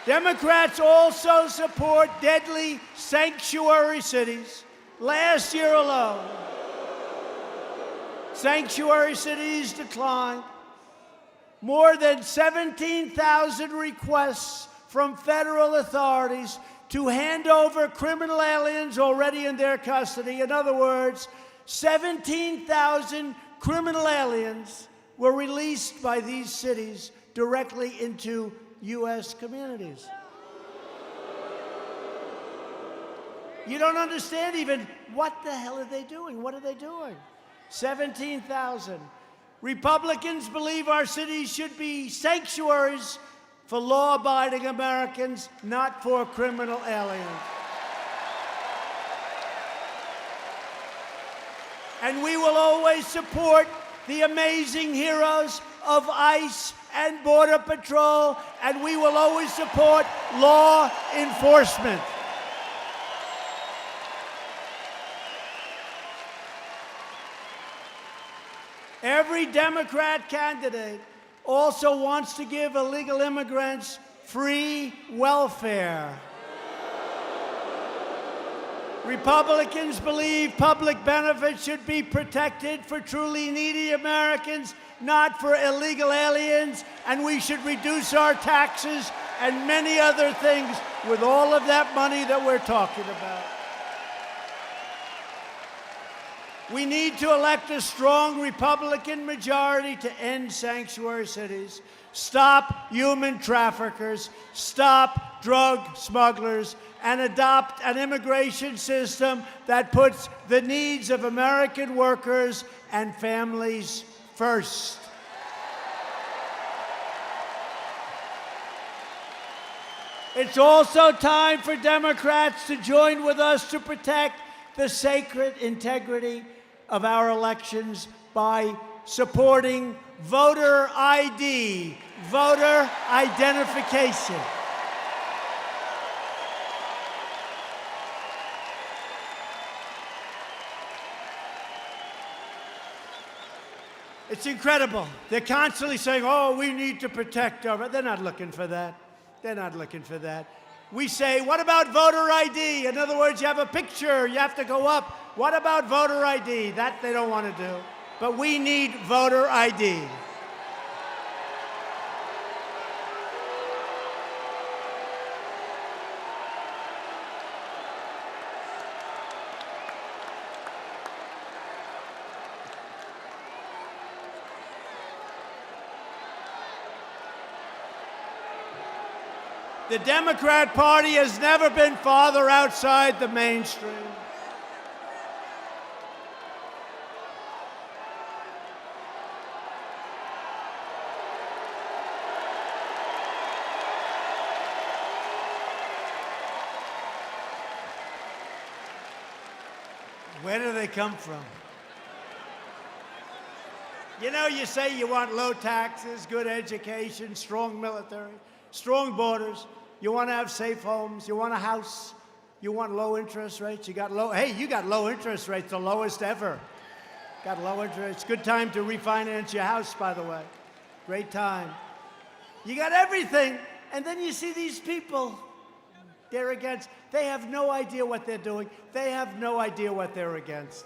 Democrats also support deadly sanctuary cities. Last year alone, sanctuary cities declined. More than 17,000 requests from federal authorities to hand over criminal aliens already in their custody. In other words, 17,000 criminal aliens were released by these cities directly into U.S. communities. You don't understand even what the hell are they doing? What are they doing? 17,000. Republicans believe our cities should be sanctuaries for law-abiding Americans, not for criminal aliens. And we will always support the amazing heroes of ICE and Border Patrol, and we will always support law enforcement. Every Democrat candidate also wants to give illegal immigrants free welfare. Republicans believe public benefits should be protected for truly needy Americans, not for illegal aliens, and we should reduce our taxes and many other things with all of that money that we're talking about. We need to elect a strong Republican majority to end sanctuary cities, stop human traffickers, stop drug smugglers, and adopt an immigration system that puts the needs of American workers and families first. It's also time for Democrats to join with us to protect the sacred integrity of our elections by supporting voter ID, voter identification. It's incredible. They're constantly saying, oh, we need to protect our... They're not looking for that. They're not looking for that. We say, what about voter ID? In other words, you have a picture, you have to go up. What about voter ID? That they don't want to do. But we need voter ID. The Democrat Party has never been farther outside the mainstream. Where do they come from? You know, you say you want low taxes, good education, strong military, strong borders. You want to have safe homes. You want a house. You want low interest rates. You got low interest rates, the lowest ever. Got low interest. Good time to refinance your house, by the way. Great time. You got everything. And then you see these people. They're against. They have no idea what they're doing. They have no idea what they're against.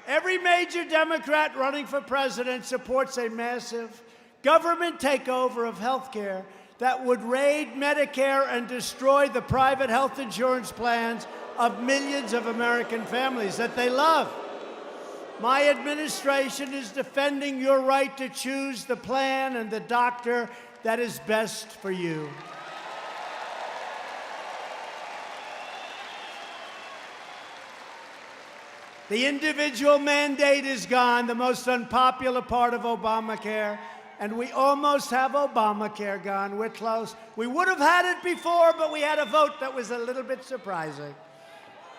Every major Democrat running for president supports a massive government takeover of health care that would raid Medicare and destroy the private health insurance plans of millions of American families that they love. My administration is defending your right to choose the plan and the doctor that is best for you. The individual mandate is gone, the most unpopular part of Obamacare. And we almost have Obamacare gone. We're close. We would have had it before, but we had a vote that was a little bit surprising.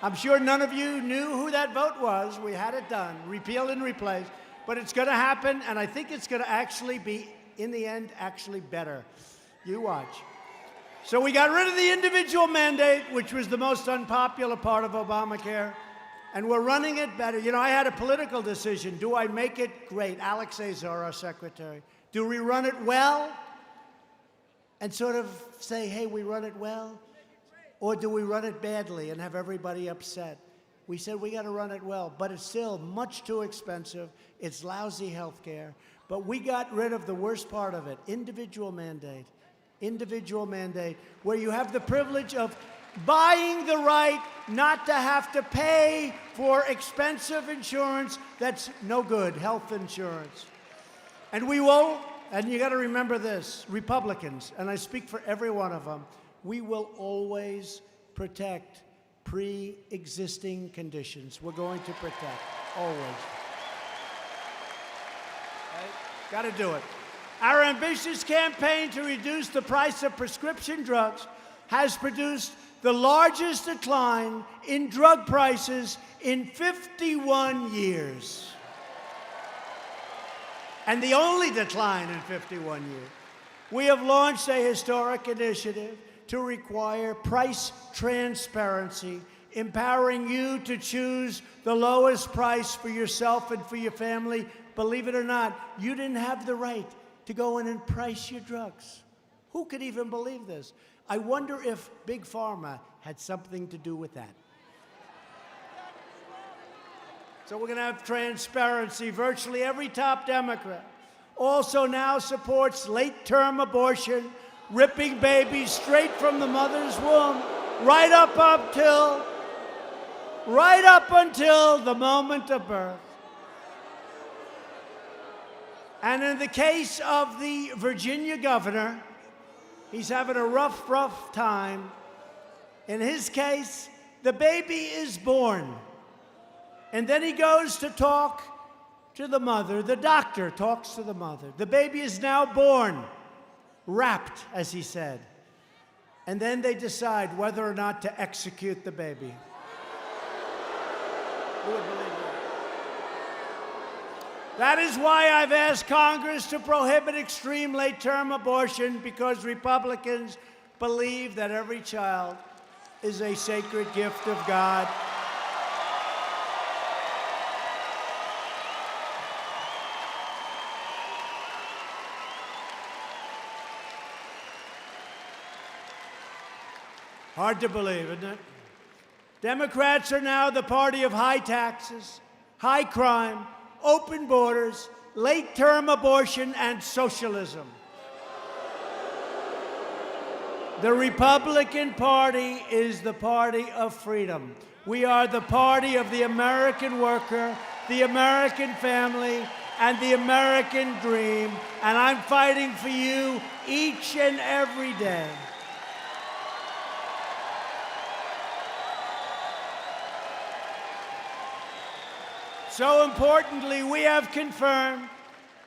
I'm sure none of you knew who that vote was. We had it done, repeal and replace. But it's going to happen, and I think it's going to actually be, in the end, actually better. You watch. So we got rid of the individual mandate, which was the most unpopular part of Obamacare, and we're running it better. You know, I had a political decision. Do I make it great? Alex Azar, our secretary. Do we run it well and sort of say, hey, we run it well? Or do we run it badly and have everybody upset? We said we got to run it well, but it's still much too expensive. It's lousy health care. But we got rid of the worst part of it, individual mandate. Individual mandate, where you have the privilege of buying the right not to have to pay for expensive insurance that's no good, health insurance. And we will, and you got to remember this, Republicans, and I speak for every one of them, we will always protect pre-existing conditions. We're going to protect, always. Right? Got to do it. Our ambitious campaign to reduce the price of prescription drugs has produced the largest decline in drug prices in 51 years. And the only decline in 51 years. We have launched a historic initiative to require price transparency, empowering you to choose the lowest price for yourself and for your family. Believe it or not, you didn't have the right to go in and price your drugs. Who could even believe this? I wonder if Big Pharma had something to do with that. So we're going to have transparency. Virtually every top Democrat also now supports late-term abortion, ripping babies straight from the mother's womb, right up until the moment of birth. And in the case of the Virginia governor, he's having a rough time. In his case, the baby is born. And then he goes to talk to the mother. The doctor talks to the mother. The baby is now born, wrapped, as he said. And then they decide whether or not to execute the baby. Who would believe that? That is why I've asked Congress to prohibit extreme late-term abortion, because Republicans believe that every child is a sacred gift of God. Hard to believe, isn't it? Democrats are now the party of high taxes, high crime, open borders, late-term abortion, and socialism. The Republican Party is the party of freedom. We are the party of the American worker, the American family, and the American dream, and I'm fighting for you each and every day. So importantly, we have confirmed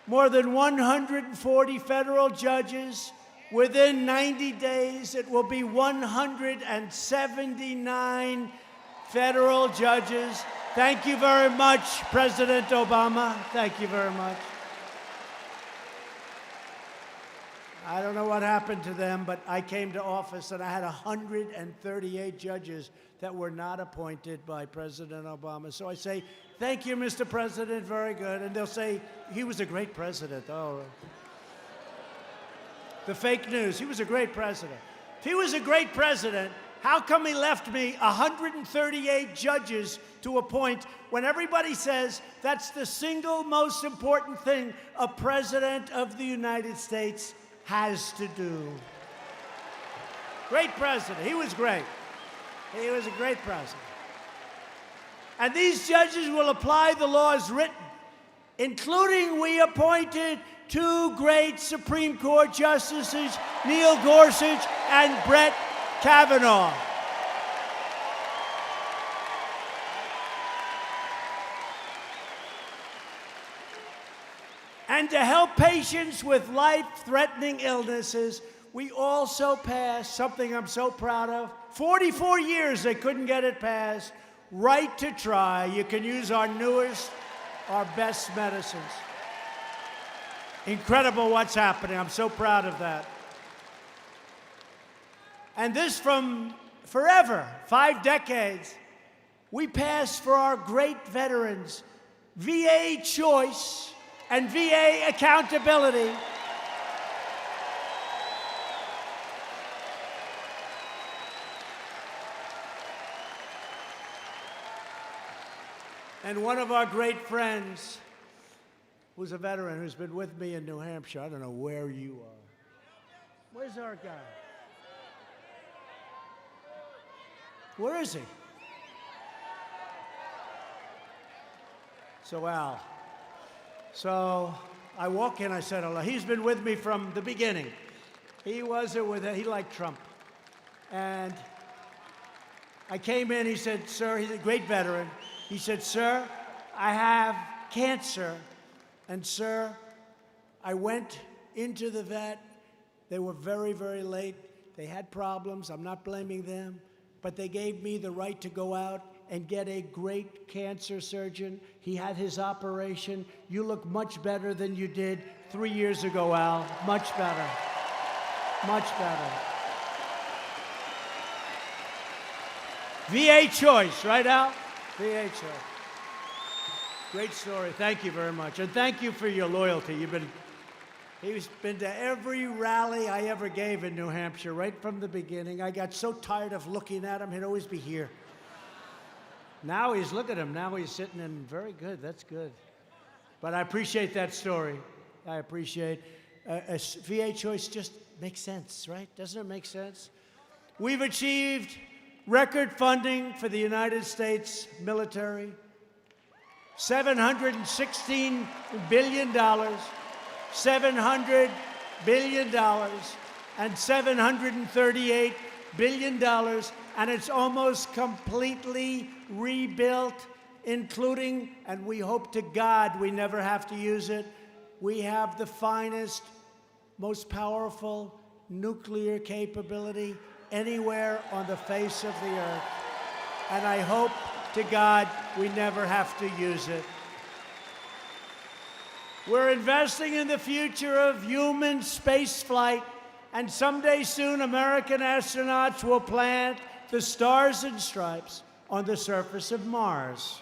more than 140 federal judges. Within 90 days, it will be 179 federal judges. Thank you very much, President Obama. Thank you very much. I don't know what happened to them, but I came to office and I had 138 judges that were not appointed by President Obama. So I say, thank you, Mr. President, very good. And they'll say, he was a great president. Oh, the fake news, he was a great president. If he was a great president, how come he left me 138 judges to appoint when everybody says that's the single most important thing a president of the United States has to do? Great president. He was great. He was a great president. And these judges will apply the laws written, including we appointed 2 great Supreme Court justices, Neil Gorsuch and Brett Kavanaugh. And to help patients with life-threatening illnesses, we also passed something I'm so proud of. 44 years they couldn't get it passed. Right to try. You can use our newest, our best medicines. Incredible what's happening. I'm so proud of that. And this from forever, 5 decades, we passed for our great veterans VA choice and VA accountability. And one of our great friends, who's a veteran, who's been with me in New Hampshire. I don't know where you are. Where's our guy? Where is he? So Al. So I walk in, I said hello. He's been with me from the beginning. He liked Trump. And I came in, he said, sir, he's a great veteran. He said, sir, I have cancer. And sir, I went into the vet. They were very, very late. They had problems. I'm not blaming them. But they gave me the right to go out and get a great cancer surgeon. He had his operation. You look much better than you did 3 years ago, Al. Much better. Much better. VA choice, right, Al? VA choice. Great story. Thank you very much. And thank you for your loyalty. He's been to every rally I ever gave in New Hampshire, right from the beginning. I got so tired of looking at him, he'd always be here. Now look at him, now he's sitting in, very good, that's good. But I appreciate that story. I appreciate, a VA choice just makes sense, right? Doesn't it make sense? We've achieved record funding for the United States military, $716 billion, $700 billion, and $738 billion, and it's almost completely rebuilt, including, and we hope to God we never have to use it, we have the finest, most powerful nuclear capability anywhere on the face of the earth. And I hope to God we never have to use it. We're investing in the future of human space flight, and someday soon, American astronauts will plant the stars and stripes on the surface of Mars.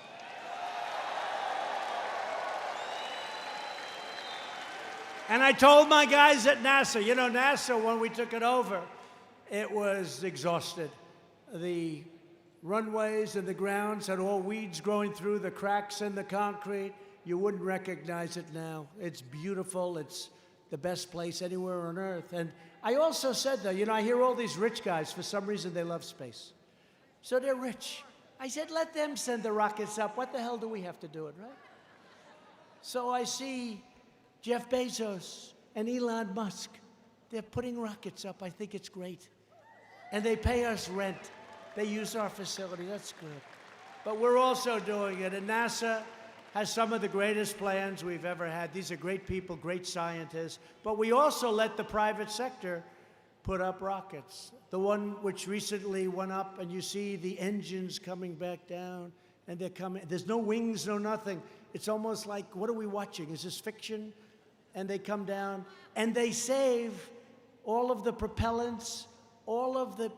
And I told my guys at NASA, you know, NASA, when we took it over, it was exhausted. The runways and the grounds had all weeds growing through the cracks in the concrete. You wouldn't recognize it now. It's beautiful. It's the best place anywhere on Earth. And I also said, though, you know, I hear all these rich guys, for some reason, they love space. So they're rich. I said, let them send the rockets up. What the hell do we have to do it, right? So I see Jeff Bezos and Elon Musk. They're putting rockets up. I think it's great. And they pay us rent. They use our facility. That's good. But we're also doing it. And NASA has some of the greatest plans we've ever had. These are great people, great scientists. But we also let the private sector put up rockets. The one which recently went up, and you see the engines coming back down, and they're coming. There's no wings, no nothing. It's almost like, what are we watching? Is this fiction? And they come down, and they save all of the propellants, all of the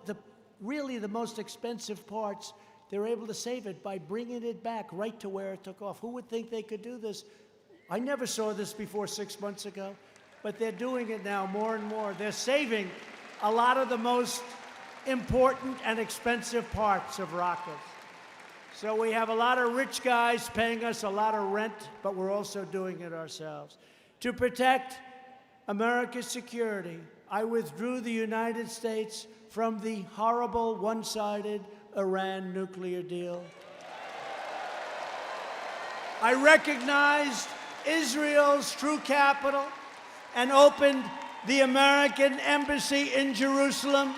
really the most expensive parts. They're able to save it by bringing it back right to where it took off. Who would think they could do this? I never saw this before 6 months ago, but they're doing it now more and more. They're saving a lot of the most important and expensive parts of rockets. So we have a lot of rich guys paying us a lot of rent, but we're also doing it ourselves. To protect America's security, I withdrew the United States from the horrible, one-sided Iran nuclear deal. I recognized Israel's true capital and opened the American embassy in Jerusalem.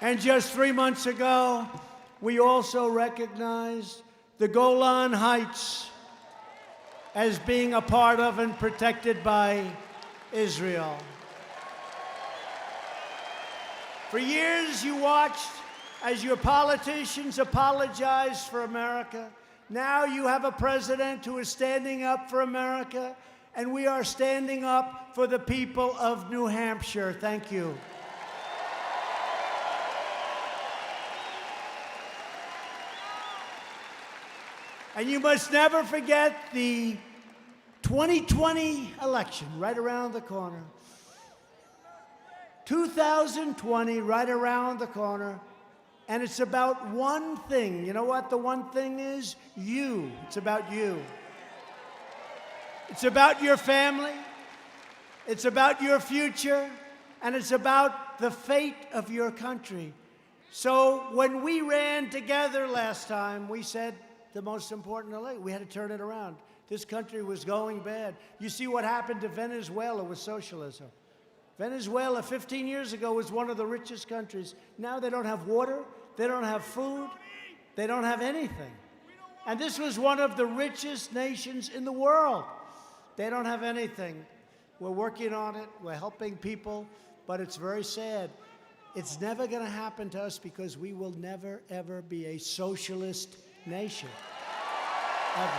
And just 3 months ago, we also recognized the Golan Heights as being a part of and protected by Israel. For years, you watched as your politicians apologized for America. Now you have a president who is standing up for America, and we are standing up for the people of New Hampshire. Thank you. And you must never forget the 2020 election right around the corner. 2020 right around the corner. And it's about one thing. You know what the one thing is? You. It's about you. It's about your family. It's about your future. And it's about the fate of your country. So when we ran together last time, we said, the most important election. We had to turn it around. This country was going bad. You see what happened to Venezuela with socialism. Venezuela 15 years ago was one of the richest countries. Now they don't have water, they don't have food, they don't have anything. And this was one of the richest nations in the world. They don't have anything. We're working on it, we're helping people, but it's very sad. It's never going to happen to us because we will never, ever be a socialist nation. Ever.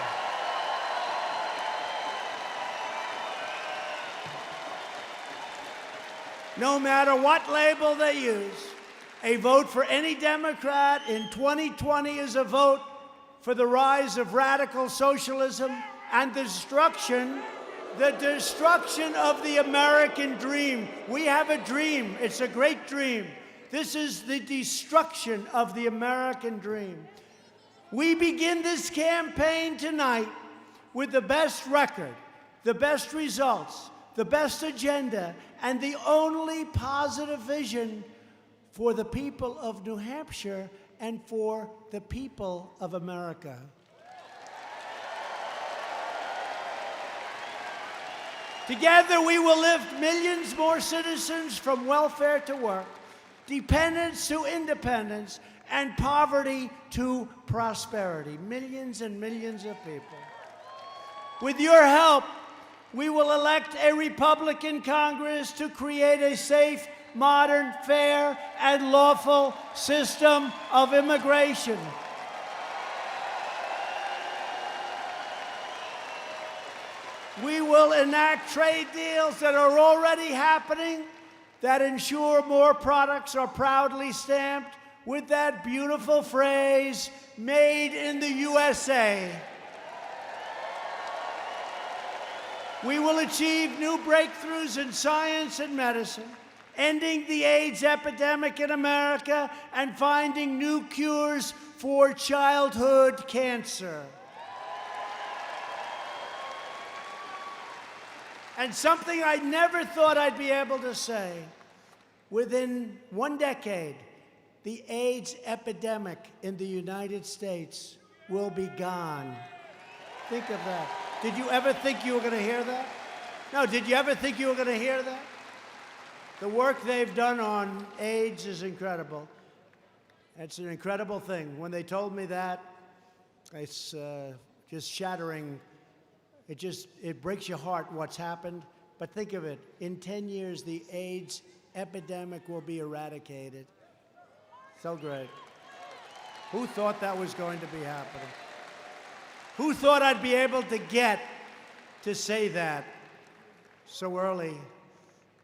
No matter what label they use, a vote for any Democrat in 2020 is a vote for the rise of radical socialism and the destruction of the American dream. We have a dream. It's a great dream. This is the destruction of the American dream. We begin this campaign tonight with the best record, the best results, the best agenda, and the only positive vision for the people of New Hampshire and for the people of America. Together, we will lift millions more citizens from welfare to work, dependence to independence, and poverty to prosperity. Millions and millions of people. With your help, we will elect a Republican Congress to create a safe, modern, fair, and lawful system of immigration. We will enact trade deals that are already happening that ensure more products are proudly stamped with that beautiful phrase, "Made in the USA." We will achieve new breakthroughs in science and medicine, ending the AIDS epidemic in America and finding new cures for childhood cancer. And something I never thought I'd be able to say, within 1 decade, the AIDS epidemic in the United States will be gone. Think of that. Did you ever think you were going to hear that? No, did you ever think you were going to hear that? The work they've done on AIDS is incredible. It's an incredible thing. When they told me that, it's just shattering. It breaks your heart what's happened. But think of it, in 10 years, the AIDS epidemic will be eradicated. So great. Who thought that was going to be happening? Who thought I'd be able to get to say that so early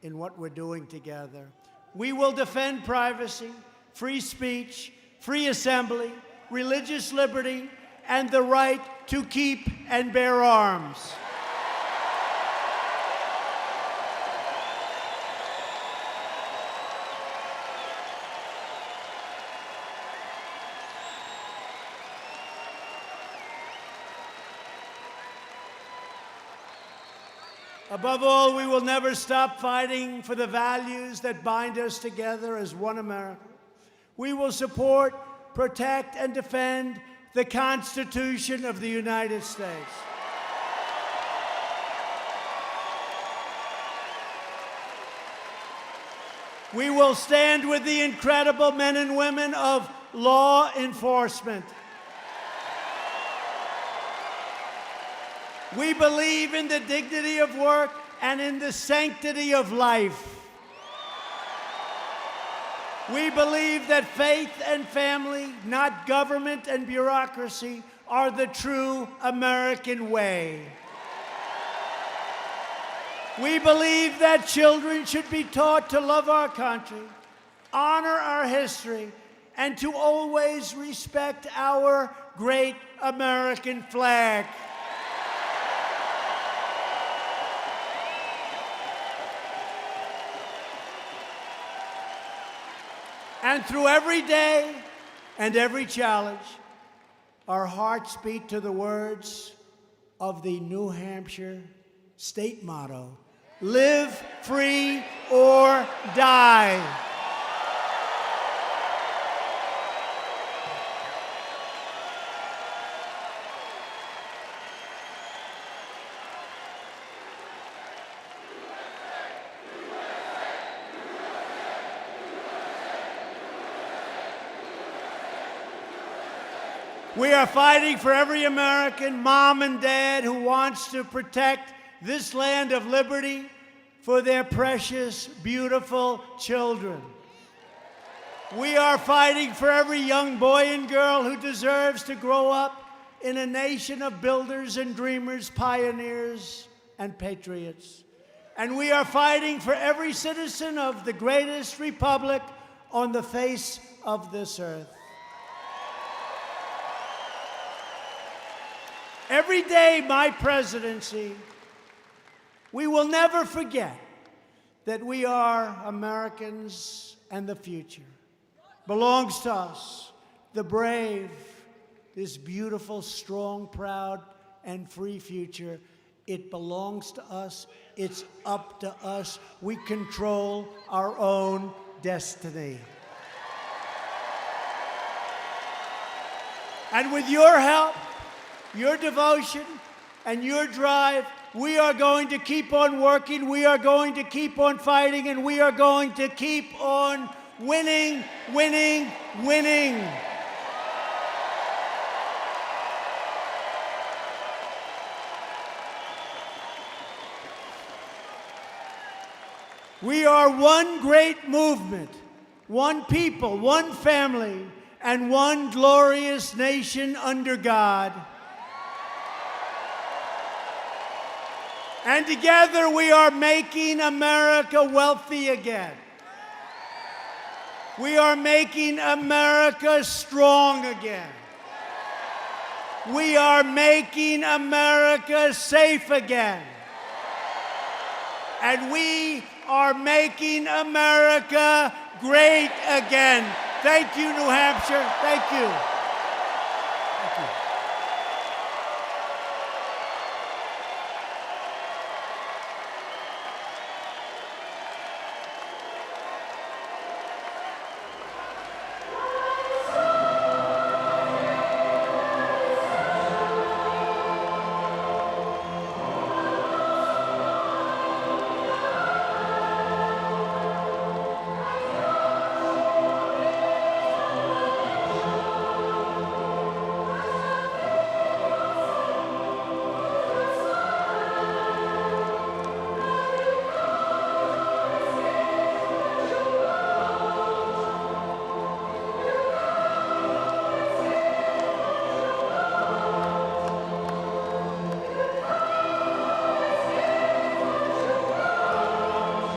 in what we're doing together? We will defend privacy, free speech, free assembly, religious liberty, and the right to keep and bear arms. Above all, we will never stop fighting for the values that bind us together as one America. We will support, protect, and defend the Constitution of the United States. We will stand with the incredible men and women of law enforcement. We believe in the dignity of work and in the sanctity of life. We believe that faith and family, not government and bureaucracy, are the true American way. We believe that children should be taught to love our country, honor our history, and to always respect our great American flag. And through every day and every challenge, our hearts beat to the words of the New Hampshire state motto, "Live free or die." We are fighting for every American mom and dad who wants to protect this land of liberty for their precious, beautiful children. We are fighting for every young boy and girl who deserves to grow up in a nation of builders and dreamers, pioneers and patriots. And we are fighting for every citizen of the greatest republic on the face of this earth. Every day, my presidency, we will never forget that we are Americans and the future belongs to us, the brave, this beautiful, strong, proud, and free future. It belongs to us. It's up to us. We control our own destiny. And with your help, your devotion, and your drive, we are going to keep on working, we are going to keep on fighting, and we are going to keep on winning, winning, winning. We are one great movement, one people, one family, and one glorious nation under God. And together we are making America wealthy again. We are making America strong again. We are making America safe again. And we are making America great again. Thank you, New Hampshire. Thank you.